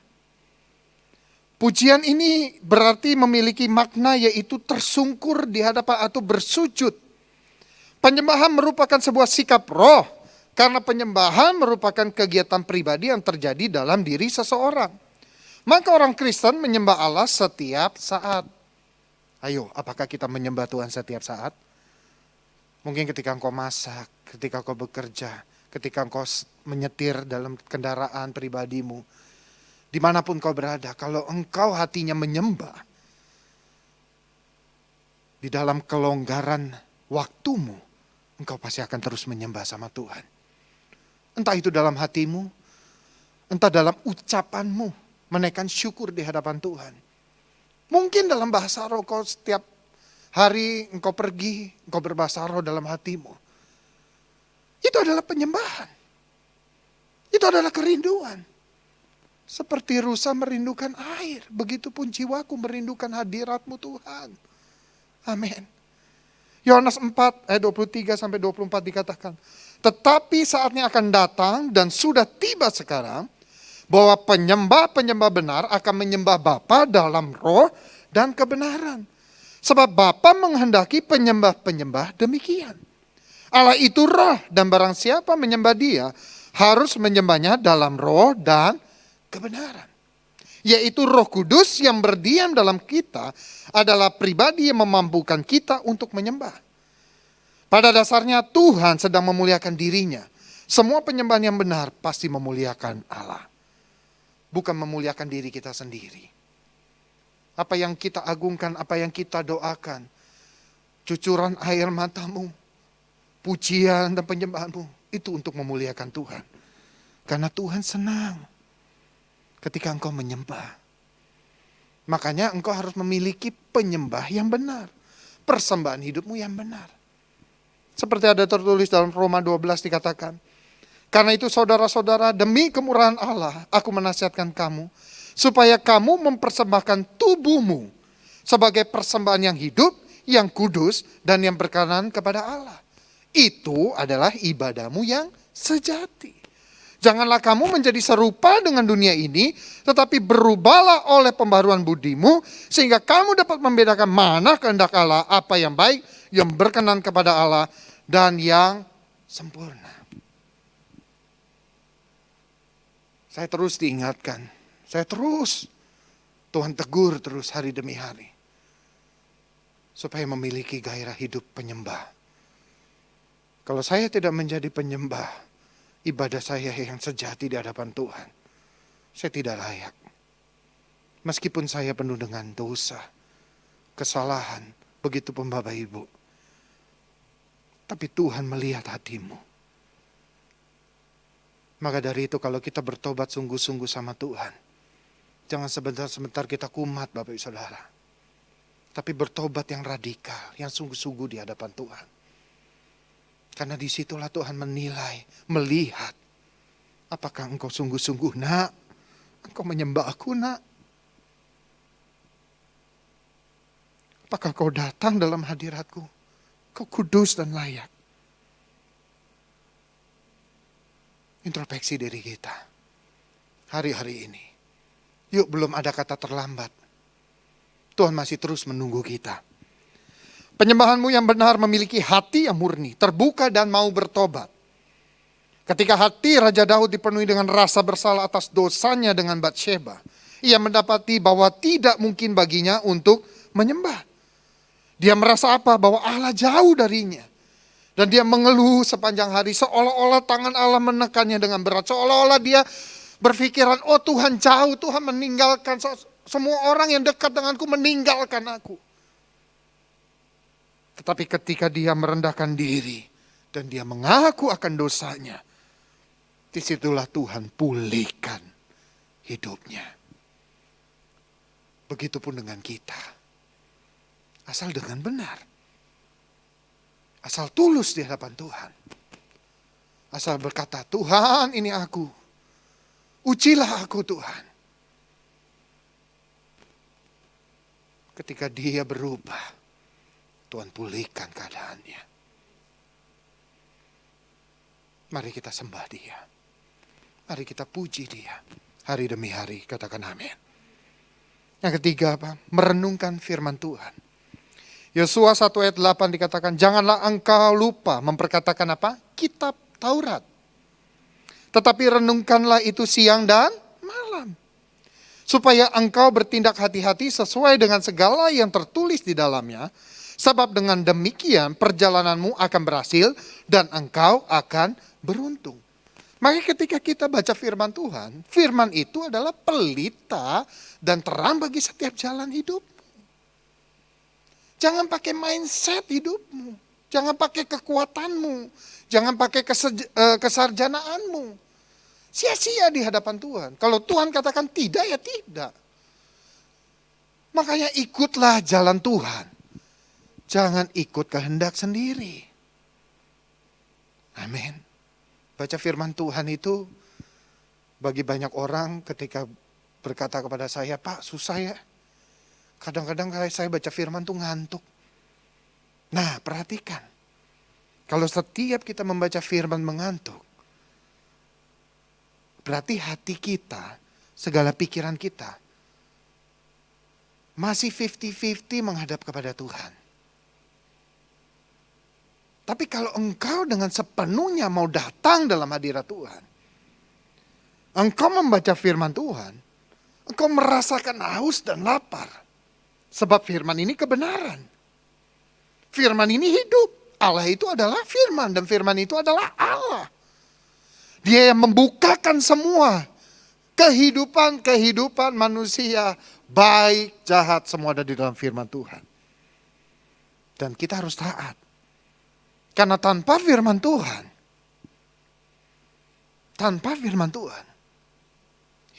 Pujian ini berarti memiliki makna yaitu tersungkur di hadapan atau bersujud. Penyembahan merupakan sebuah sikap roh. Karena penyembahan merupakan kegiatan pribadi yang terjadi dalam diri seseorang. Maka orang Kristen menyembah Allah setiap saat. Ayo, apakah kita menyembah Tuhan setiap saat? Mungkin ketika engkau masak, ketika engkau bekerja, ketika engkau menyetir dalam kendaraan pribadimu. Dimanapun kau berada, kalau engkau hatinya menyembah, di dalam kelonggaran waktumu, engkau pasti akan terus menyembah sama Tuhan. Entah itu dalam hatimu, entah dalam ucapanmu, menaikkan syukur di hadapan Tuhan. Mungkin dalam bahasa roh kau setiap hari engkau pergi, engkau berbahasa roh dalam hatimu. Itu adalah penyembahan. Itu adalah kerinduan. Seperti rusa merindukan air, begitupun jiwaku merindukan hadirat-Mu Tuhan. Amin. Yohanes 4 ayat 23 sampai 24 dikatakan, tetapi saatnya akan datang dan sudah tiba sekarang, bahwa penyembah-penyembah benar akan menyembah Bapa dalam roh dan kebenaran. Sebab Bapa menghendaki penyembah-penyembah demikian. Allah itu roh dan barang siapa menyembah Dia harus menyembahnya dalam roh dan kebenaran. Yaitu Roh Kudus yang berdiam dalam kita adalah pribadi yang memampukan kita untuk menyembah. Pada dasarnya Tuhan sedang memuliakan dirinya. Semua penyembahan yang benar pasti memuliakan Allah. Bukan memuliakan diri kita sendiri. Apa yang kita agungkan, apa yang kita doakan. Cucuran air matamu, pujian dan penyembahanmu. Itu untuk memuliakan Tuhan. Karena Tuhan senang ketika engkau menyembah. Makanya engkau harus memiliki penyembah yang benar. Persembahan hidupmu yang benar. Seperti ada tertulis dalam Roma 12 dikatakan, karena itu saudara-saudara, demi kemurahan Allah, aku menasihatkan kamu, supaya kamu mempersembahkan tubuhmu sebagai persembahan yang hidup, yang kudus, dan yang berkenan kepada Allah. Itu adalah ibadahmu yang sejati. Janganlah kamu menjadi serupa dengan dunia ini, tetapi berubahlah oleh pembaruan budimu, sehingga kamu dapat membedakan mana kehendak Allah, apa yang baik, yang berkenan kepada Allah, dan yang sempurna. Saya terus diingatkan, Tuhan tegur terus hari demi hari. Supaya memiliki gairah hidup penyembah. Kalau saya tidak menjadi penyembah, ibadah saya yang sejati di hadapan Tuhan, saya tidak layak. Meskipun saya penuh dengan dosa, kesalahan, begitu pun Bapak Ibu. Tapi Tuhan melihat hatimu. Maka dari itu kalau kita bertobat sungguh-sungguh sama Tuhan, jangan sebentar-sebentar kita kumat Bapak Ibu Saudara. Tapi bertobat yang radikal, yang sungguh-sungguh di hadapan Tuhan. Karena disitulah Tuhan menilai, melihat. Apakah engkau sungguh-sungguh nak? Engkau menyembah aku nak? Apakah kau datang dalam hadiratku? Kau kudus dan layak. Introspeksi diri kita. Hari-hari ini. Yuk, belum ada kata terlambat. Tuhan masih terus menunggu kita. Penyembahanmu yang benar memiliki hati yang murni, terbuka dan mau bertobat. Ketika hati Raja Daud dipenuhi dengan rasa bersalah atas dosanya dengan Batsheba, ia mendapati bahwa tidak mungkin baginya untuk menyembah. Dia merasa apa? Bahwa Allah jauh darinya. Dan dia mengeluh sepanjang hari seolah-olah tangan Allah menekannya dengan berat. Seolah-olah dia berpikiran, oh Tuhan jauh, Tuhan meninggalkan semua orang yang dekat denganku meninggalkan aku. Tetapi ketika dia merendahkan diri dan dia mengaku akan dosanya, disitulah Tuhan pulihkan hidupnya. Begitupun dengan kita. Asal dengan benar. Asal tulus di hadapan Tuhan. Asal berkata, Tuhan ini aku. Ujilah aku Tuhan. Ketika dia berubah, Tuhan pulihkan keadaannya. Mari kita sembah dia. Mari kita puji dia. Hari demi hari, katakan amin. Yang ketiga apa? Merenungkan firman Tuhan. Yosua 1 ayat 8 dikatakan, janganlah engkau lupa memperkatakan apa? Kitab Taurat. Tetapi renungkanlah itu siang dan malam. Supaya engkau bertindak hati-hati sesuai dengan segala yang tertulis di dalamnya. Sebab dengan demikian perjalananmu akan berhasil dan engkau akan beruntung. Maka ketika kita baca firman Tuhan, firman itu adalah pelita dan terang bagi setiap jalan hidup. Jangan pakai mindset hidupmu. Jangan pakai kekuatanmu. Jangan pakai kesarjanaanmu. Sia-sia di hadapan Tuhan. Kalau Tuhan katakan tidak, ya tidak. Makanya ikutlah jalan Tuhan. Jangan ikut kehendak sendiri. Amin. Baca firman Tuhan itu bagi banyak orang ketika berkata kepada saya, Pak susah ya. Kadang-kadang saya baca firman tuh ngantuk. Nah, perhatikan. Kalau setiap kita membaca firman mengantuk, berarti hati kita, segala pikiran kita, masih 50-50 menghadap kepada Tuhan. Tapi kalau engkau dengan sepenuhnya mau datang dalam hadirat Tuhan, engkau membaca firman Tuhan, engkau merasakan haus dan lapar. Sebab firman ini kebenaran. Firman ini hidup. Allah itu adalah firman dan firman itu adalah Allah. Dia yang membukakan semua kehidupan manusia, baik, jahat, semua ada di dalam firman Tuhan. Dan kita harus taat. Karena tanpa firman Tuhan,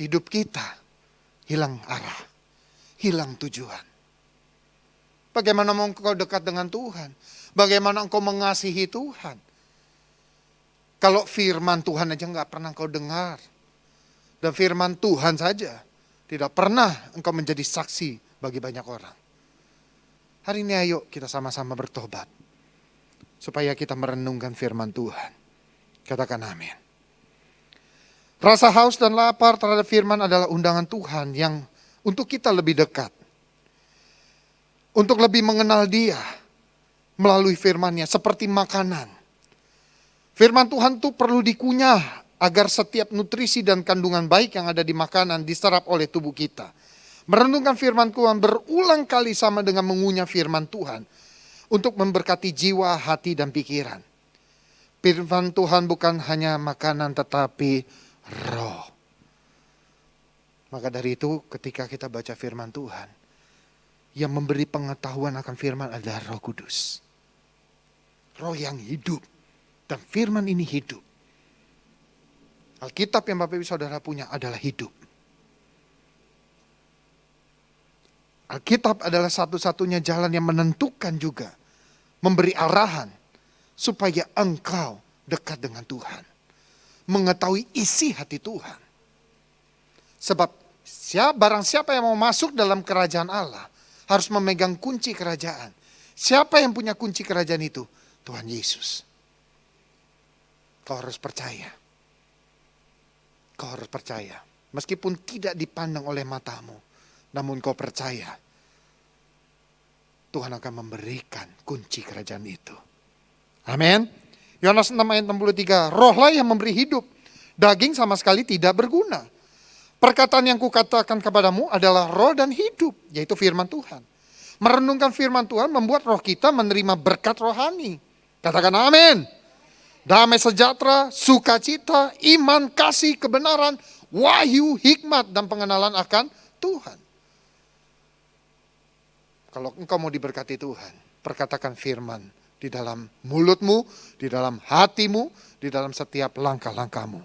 hidup kita hilang arah, hilang tujuan. Bagaimana mau engkau dekat dengan Tuhan? Bagaimana engkau mengasihi Tuhan? Kalau firman Tuhan aja nggak pernah engkau dengar. Dan firman Tuhan saja tidak pernah engkau menjadi saksi bagi banyak orang. Hari ini ayo kita sama-sama bertobat. Supaya kita merenungkan firman Tuhan. Katakan amin. Rasa haus dan lapar terhadap firman adalah undangan Tuhan yang untuk kita lebih dekat. Untuk lebih mengenal Dia melalui firman-Nya seperti makanan. Firman Tuhan itu perlu dikunyah agar setiap nutrisi dan kandungan baik yang ada di makanan diserap oleh tubuh kita. Merenungkan firman Tuhan berulang kali sama dengan mengunyah firman Tuhan untuk memberkati jiwa, hati, dan pikiran. Firman Tuhan bukan hanya makanan tetapi roh. Maka dari itu ketika kita baca firman Tuhan, yang memberi pengetahuan akan firman adalah Roh Kudus. Roh yang hidup. Dan firman ini hidup. Alkitab yang Bapak Ibu Saudara punya adalah hidup. Alkitab adalah satu-satunya jalan yang menentukan juga. Memberi arahan. Supaya engkau dekat dengan Tuhan. Mengetahui isi hati Tuhan. Sebab barang siapa yang mau masuk dalam kerajaan Allah. Harus memegang kunci kerajaan. Siapa yang punya kunci kerajaan itu? Tuhan Yesus. Kau harus percaya. Kau harus percaya. Meskipun tidak dipandang oleh matamu. Namun kau percaya. Tuhan akan memberikan kunci kerajaan itu. Amin. Yohanes 6 ayat 63. Rohlah yang memberi hidup. Daging sama sekali tidak berguna. Perkataan yang kukatakan kepadamu adalah roh dan hidup. Yaitu firman Tuhan. Merenungkan firman Tuhan membuat roh kita menerima berkat rohani. Katakan amin. Damai sejahtera, sukacita, iman, kasih, kebenaran, wahyu, hikmat, dan pengenalan akan Tuhan. Kalau engkau mau diberkati Tuhan, perkatakan firman di dalam mulutmu, di dalam hatimu, di dalam setiap langkah-langkahmu.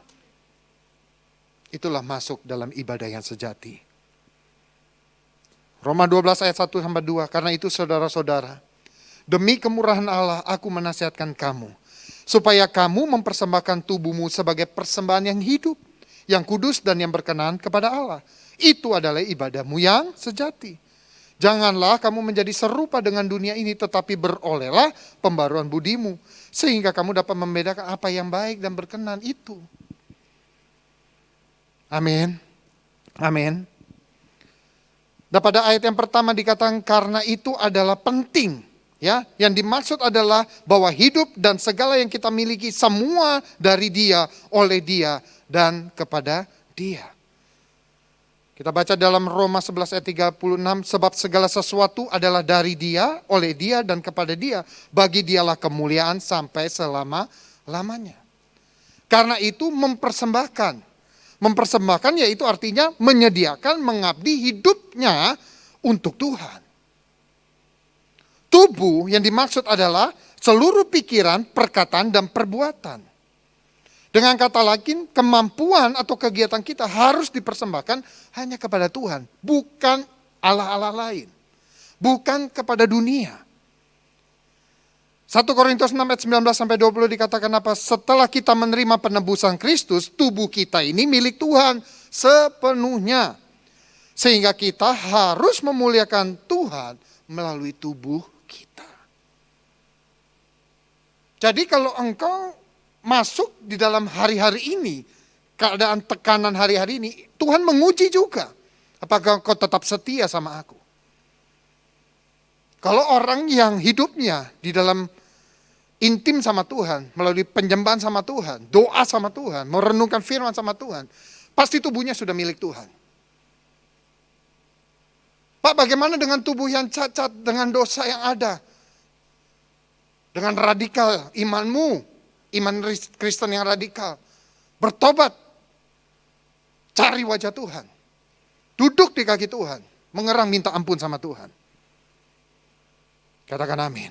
Itulah masuk dalam ibadah yang sejati. Roma 12 ayat 1-2, karena itu saudara-saudara, demi kemurahan Allah aku menasihatkan kamu, supaya kamu mempersembahkan tubuhmu sebagai persembahan yang hidup, yang kudus dan yang berkenan kepada Allah. Itu adalah ibadahmu yang sejati. Janganlah kamu menjadi serupa dengan dunia ini, tetapi berolehlah pembaruan budimu, sehingga kamu dapat membedakan apa yang baik dan berkenan itu. Amin. Amin. Dan pada ayat yang pertama dikatakan karena itu adalah penting. Ya, yang dimaksud adalah bahwa hidup dan segala yang kita miliki semua dari Dia, oleh Dia, dan kepada Dia. Kita baca dalam Roma 11 ayat 36, sebab segala sesuatu adalah dari Dia, oleh Dia, dan kepada Dia. Bagi Dialah kemuliaan sampai selama-lamanya. Karena itu mempersembahkan. Mempersembahkan yaitu artinya menyediakan, mengabdi hidupnya untuk Tuhan. Tubuh yang dimaksud adalah seluruh pikiran, perkataan, dan perbuatan. Dengan kata lain, kemampuan atau kegiatan kita harus dipersembahkan hanya kepada Tuhan. Bukan Allah-Allah lain. Bukan kepada dunia. 1 Korintus 6 ayat 19-20 dikatakan apa? Setelah kita menerima penebusan Kristus, tubuh kita ini milik Tuhan sepenuhnya. Sehingga kita harus memuliakan Tuhan melalui tubuh kita. Jadi kalau engkau masuk di dalam hari-hari ini, keadaan tekanan hari-hari ini, Tuhan menguji juga. Apakah engkau tetap setia sama aku? Kalau orang yang hidupnya di dalam intim sama Tuhan, melalui penyembahan sama Tuhan, doa sama Tuhan, merenungkan firman sama Tuhan, pasti tubuhnya sudah milik Tuhan. Pak, bagaimana dengan tubuh yang cacat, dengan dosa yang ada? Dengan radikal imanmu, iman Kristen yang radikal. Bertobat. Cari wajah Tuhan. Duduk di kaki Tuhan. Mengerang minta ampun sama Tuhan. Katakan amin.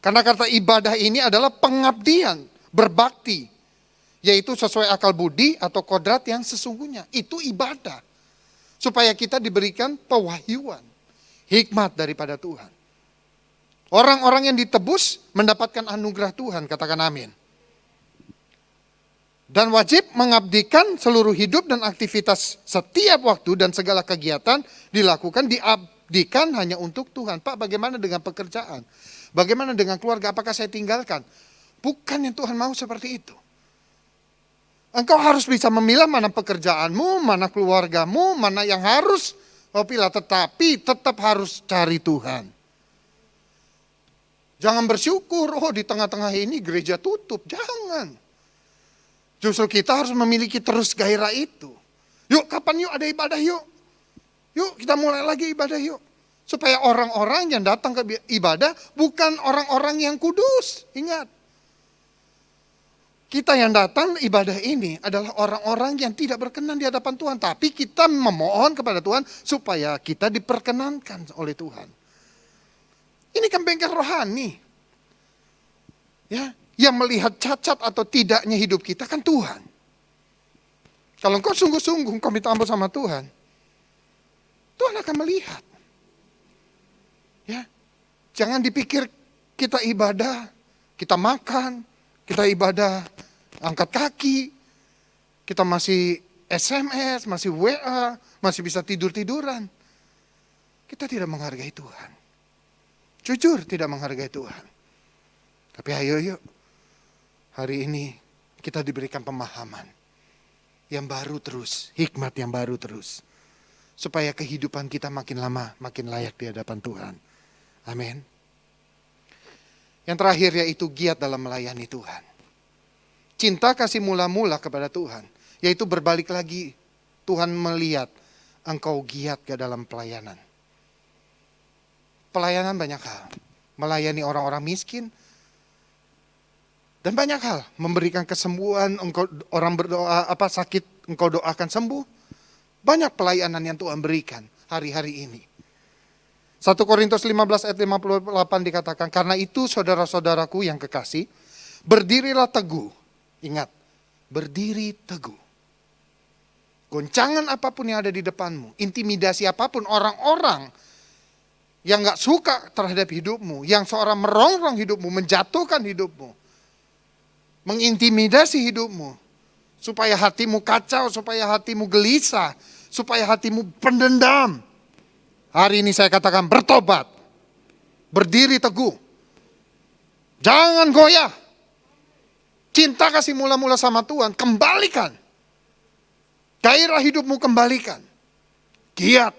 Karena kata ibadah ini adalah pengabdian, berbakti. Yaitu sesuai akal budi atau kodrat yang sesungguhnya. Itu ibadah. Supaya kita diberikan pewahyuan. Hikmat daripada Tuhan. Orang-orang yang ditebus mendapatkan anugerah Tuhan, katakan amin. Dan wajib mengabdikan seluruh hidup dan aktivitas setiap waktu dan segala kegiatan dilakukan, diabdikan hanya untuk Tuhan. Pak, bagaimana dengan pekerjaan? Bagaimana dengan keluarga? Apakah saya tinggalkan? Bukan yang Tuhan mau seperti itu. Engkau harus bisa memilah mana pekerjaanmu, mana keluargamu, mana yang harus kau pilih. Tetapi tetap harus cari Tuhan. Jangan bersyukur, oh di tengah-tengah ini gereja tutup. Jangan. Justru kita harus memiliki terus gairah itu. Yuk, kapan yuk ada ibadah yuk. Yuk kita mulai lagi ibadah yuk. Supaya orang-orang yang datang ke ibadah bukan orang-orang yang kudus. Ingat. Kita yang datang ibadah ini adalah orang-orang yang tidak berkenan di hadapan Tuhan. Tapi kita memohon kepada Tuhan supaya kita diperkenankan oleh Tuhan. Ini kan bengkel rohani. Ya. Yang melihat cacat atau tidaknya hidup kita kan Tuhan. Kalau engkau sungguh-sungguh engkau minta ampun sama Tuhan, Tuhan akan melihat. Ya, jangan dipikir kita ibadah, kita makan, kita ibadah angkat kaki, kita masih SMS, masih WA, masih bisa tidur-tiduran. Kita tidak menghargai Tuhan. Jujur tidak menghargai Tuhan. Tapi ayo yuk. Hari ini kita diberikan pemahaman yang baru terus, hikmat yang baru terus. Supaya kehidupan kita makin lama, makin layak di hadapan Tuhan. Amin. Yang terakhir yaitu giat dalam melayani Tuhan. Cinta kasih mula-mula kepada Tuhan. Yaitu berbalik lagi, Tuhan melihat engkau giat ke dalam pelayanan. Pelayanan banyak hal. Melayani orang-orang miskin, dan banyak hal, memberikan kesembuhan, engkau orang berdoa sakit engkau doakan sembuh. Banyak pelayanan yang Tuhan berikan hari-hari ini. 1 Korintus 15 ayat 58 dikatakan, karena itu saudara-saudaraku yang kekasih, berdirilah teguh. Ingat, berdiri teguh. Goncangan apapun yang ada di depanmu, intimidasi apapun orang-orang yang gak suka terhadap hidupmu, yang seorang merongrong hidupmu, menjatuhkan hidupmu, mengintimidasi hidupmu, supaya hatimu kacau, supaya hatimu gelisah, supaya hatimu pendendam. Hari ini saya katakan bertobat, berdiri teguh, jangan goyah. Cinta kasih mula-mula sama Tuhan, kembalikan. Gairah hidupmu kembalikan. Giat.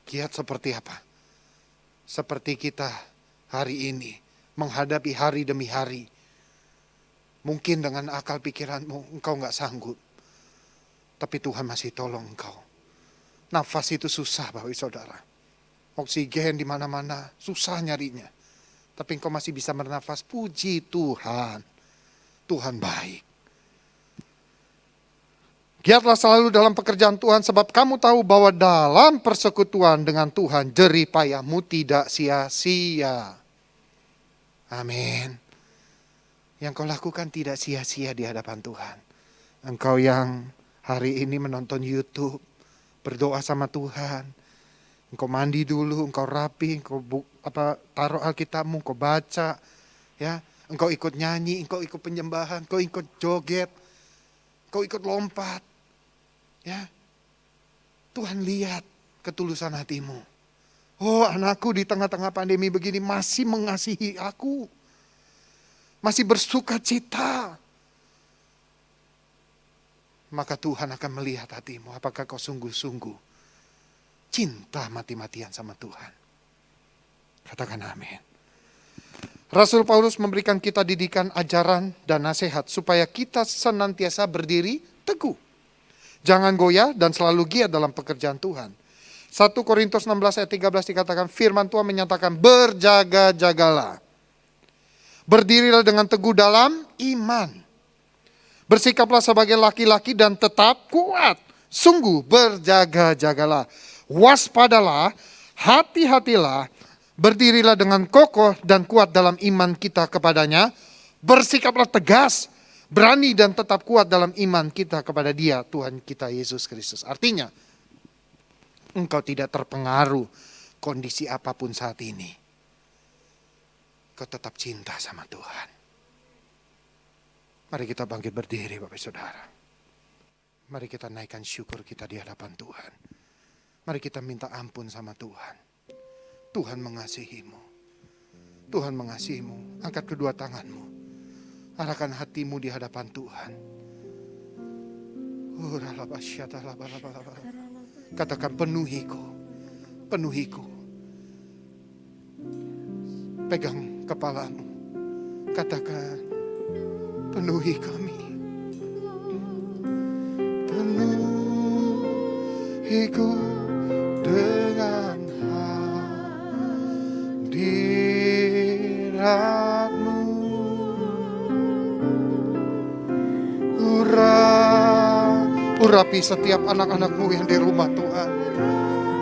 Giat seperti apa? Seperti kita hari ini. Menghadapi hari demi hari. Mungkin dengan akal pikiranmu engkau gak sanggup. Tapi Tuhan masih tolong engkau. Nafas itu susah Bapak Saudara. Oksigen di mana-mana susah nyarinya. Tapi engkau masih bisa bernafas. Puji Tuhan. Tuhan baik. Giatlah selalu dalam pekerjaan Tuhan sebab kamu tahu bahwa dalam persekutuan dengan Tuhan jerih payahmu tidak sia-sia. Amin. Yang kau lakukan tidak sia-sia di hadapan Tuhan. Engkau yang hari ini menonton YouTube, berdoa sama Tuhan. Engkau mandi dulu, engkau rapi, engkau taruh Alkitabmu, engkau baca, ya. Engkau ikut nyanyi, engkau ikut penyembahan, engkau ikut joget, engkau ikut lompat. Ya. Tuhan lihat ketulusan hatimu. Oh, anakku di tengah-tengah pandemi begini masih mengasihi aku. Masih bersuka cita. Maka Tuhan akan melihat hatimu. Apakah kau sungguh-sungguh cinta mati-matian sama Tuhan. Katakan amin. Rasul Paulus memberikan kita didikan, ajaran, dan nasihat. Supaya kita senantiasa berdiri teguh. Jangan goyah dan selalu giat dalam pekerjaan Tuhan. 1 Korintus 16 ayat 13 dikatakan, firman Tuhan menyatakan, berjaga-jagalah. Berdirilah dengan teguh dalam iman. Bersikaplah sebagai laki-laki dan tetap kuat. Sungguh berjaga-jagalah. Waspadalah, hati-hatilah. Berdirilah dengan kokoh dan kuat dalam iman kita kepadanya. Bersikaplah tegas, berani dan tetap kuat dalam iman kita kepada Dia, Tuhan kita Yesus Kristus. Artinya, Engkau tidak terpengaruh kondisi apapun saat ini. Kau tetap cinta sama Tuhan. Mari kita bangkit berdiri Bapak Saudara. Mari kita naikkan syukur kita di hadapan Tuhan. Mari kita minta ampun sama Tuhan. Tuhan mengasihimu. Tuhan mengasihimu. Angkat kedua tanganmu. Arahkan hatimu di hadapan Tuhan. Katakan penuhiku. Penuhiku. Pegang kepalamu. Katakan penuhi kami. Penuhiku dengan hadirat-Mu. Urapi setiap anak-anak-Mu yang di rumah Tuhan.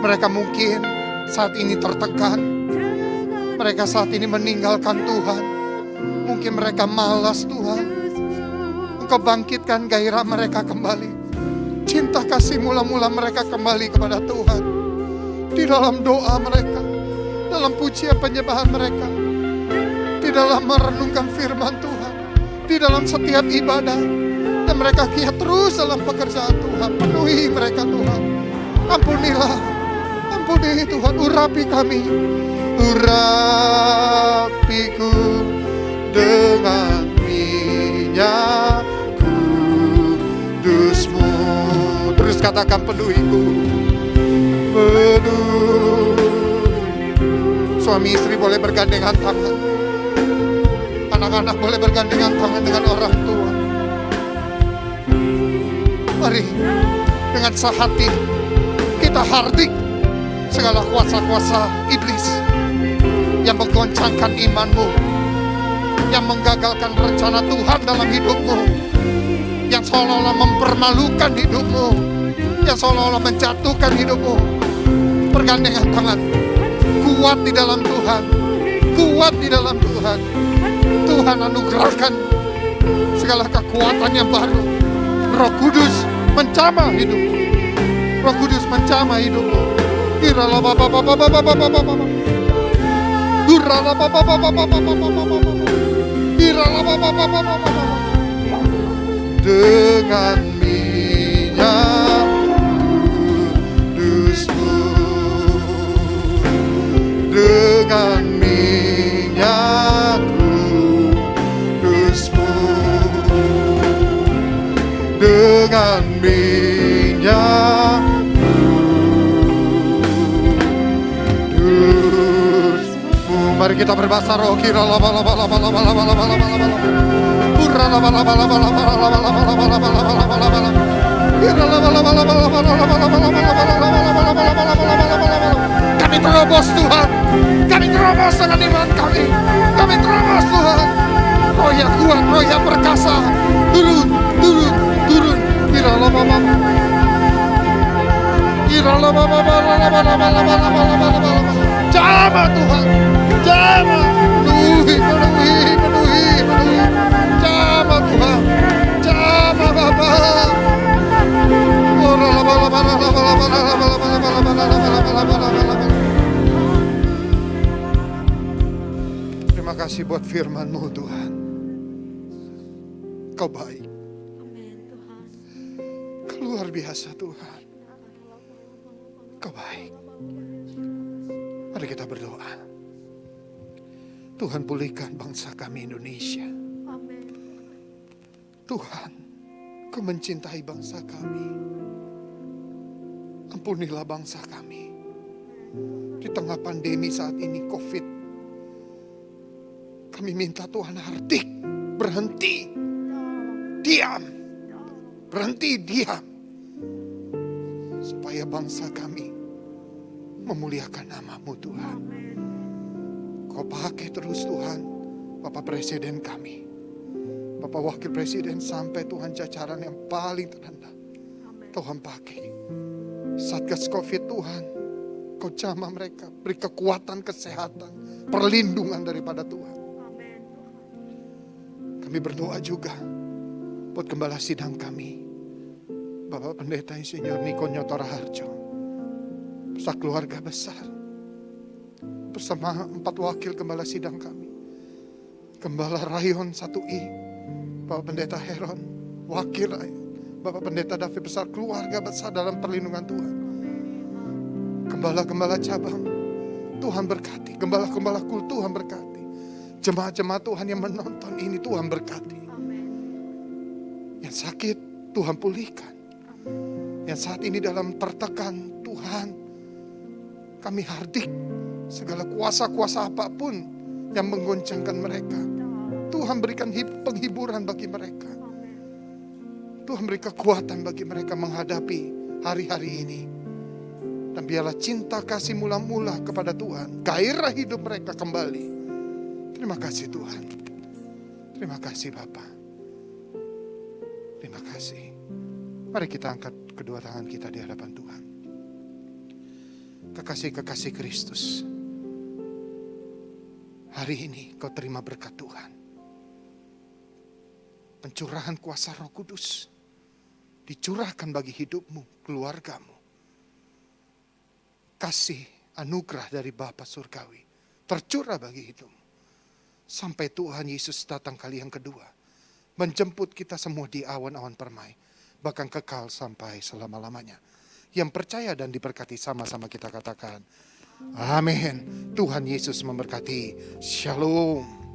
Mereka mungkin saat ini tertekan. Mereka saat ini meninggalkan Tuhan. Mungkin mereka malas Tuhan. Engkau bangkitkan gairah mereka kembali. Cinta kasih mula-mula mereka kembali kepada Tuhan. Di dalam doa mereka. Dalam pujian penyembahan mereka. Di dalam merenungkan firman Tuhan. Di dalam setiap ibadah. Dan mereka giat terus dalam pekerjaan Tuhan. Penuhi mereka Tuhan. Ampunilah. Ampuni Tuhan. Urapi kami. Urapiku dengan minyak kudus-Mu. Terus katakan penuhiku. Penuhi. Suami istri boleh bergandengan tangan. Anak-anak boleh bergandengan tangan dengan orang tua. Mari dengan sehati kita hardik segala kuasa-kuasa iblis yang menggoncangkan imanmu, yang menggagalkan rencana Tuhan dalam hidupmu, yang seolah-olah mempermalukan hidupmu, yang seolah-olah menjatuhkan hidupmu. Bergandengan tangan, kuat di dalam Tuhan, kuat di dalam Tuhan. Tuhan anugerahkan segala kekuatan yang baru. Roh Kudus menjamah hidupmu. Roh Kudus menjamah hidupmu. Dengan minyak kudus-Mu. Dengan minyak kudus-Mu. Dengan minyak kudus-Mu. Mari kita berbahasa roh. Kira laba laba laba laba laba laba laba laba. Pura laba laba laba laba laba laba laba laba laba laba laba laba. Kira laba laba laba laba laba laba laba laba laba laba laba laba laba. Kami terobos Tuhan. Kami terobos dengan iman kami. Kami terobos Tuhan. Roh yang kuat, roh yang perkasa. Turun, turun, turun. Kira laba laba. Kira laba laba laba laba laba laba laba laba. Jamah Tuhan, jamah, penuhi, penuhi, penuhi, penuhi, jamah Tuhan, jamah Bapa. Terima kasih buat firman-Mu Tuhan. Kau baik, Kau luar biasa Tuhan. Kau baik. Mari kita berdoa. Tuhan pulihkan bangsa kami Indonesia. Tuhan, Kau mencintai bangsa kami. Ampunilah bangsa kami. Di tengah pandemi saat ini COVID. Kami minta Tuhan hardik, berhenti, diam. Berhenti, diam. Supaya bangsa kami memuliakan nama-Mu Tuhan. Kau pakai terus Tuhan Bapak Presiden kami, Bapak Wakil Presiden sampai Tuhan jajaran yang paling terendah. Tuhan pakai Satgas Covid Tuhan. Kau jamah mereka, beri kekuatan, kesehatan, perlindungan daripada Tuhan. Kami berdoa juga buat gembala sidang kami, Bapak Pendeta Insinyur Niko Nyoto Raharjo. beserta keluarga besar, bersama 4 wakil gembala sidang kami, Gembala Rayon 1I, Bapak Pendeta Heron, Wakil Rayon, Bapak Pendeta David, besar keluarga besar dalam perlindungan Tuhan. Gembala-gembala cabang, Tuhan berkati. Gembala-gembala kul, Tuhan berkati. Jemaat-jemaat Tuhan yang menonton ini, Tuhan berkati. Yang sakit, Tuhan pulihkan. Yang saat ini dalam tertekan, Tuhan, kami hardik segala kuasa-kuasa apapun yang menggoncangkan mereka. Tuhan berikan penghiburan bagi mereka. Tuhan beri kekuatan bagi mereka menghadapi hari-hari ini. Dan biarlah cinta kasih mula-mula kepada Tuhan, gairah hidup mereka kembali. Terima kasih Tuhan. Terima kasih Bapa. Terima kasih. Mari kita angkat kedua tangan kita di hadapan Tuhan. Kekasih-kekasih Kristus, hari ini kau terima berkat Tuhan. Pencurahan kuasa Roh Kudus dicurahkan bagi hidupmu, keluargamu. Kasih anugerah dari Bapa Surgawi tercurah bagi hidupmu. Sampai Tuhan Yesus datang kali yang kedua, menjemput kita semua di awan-awan permai, bahkan kekal sampai selama-lamanya. Yang percaya dan diberkati sama-sama kita katakan, amin. Tuhan Yesus memberkati. Shalom.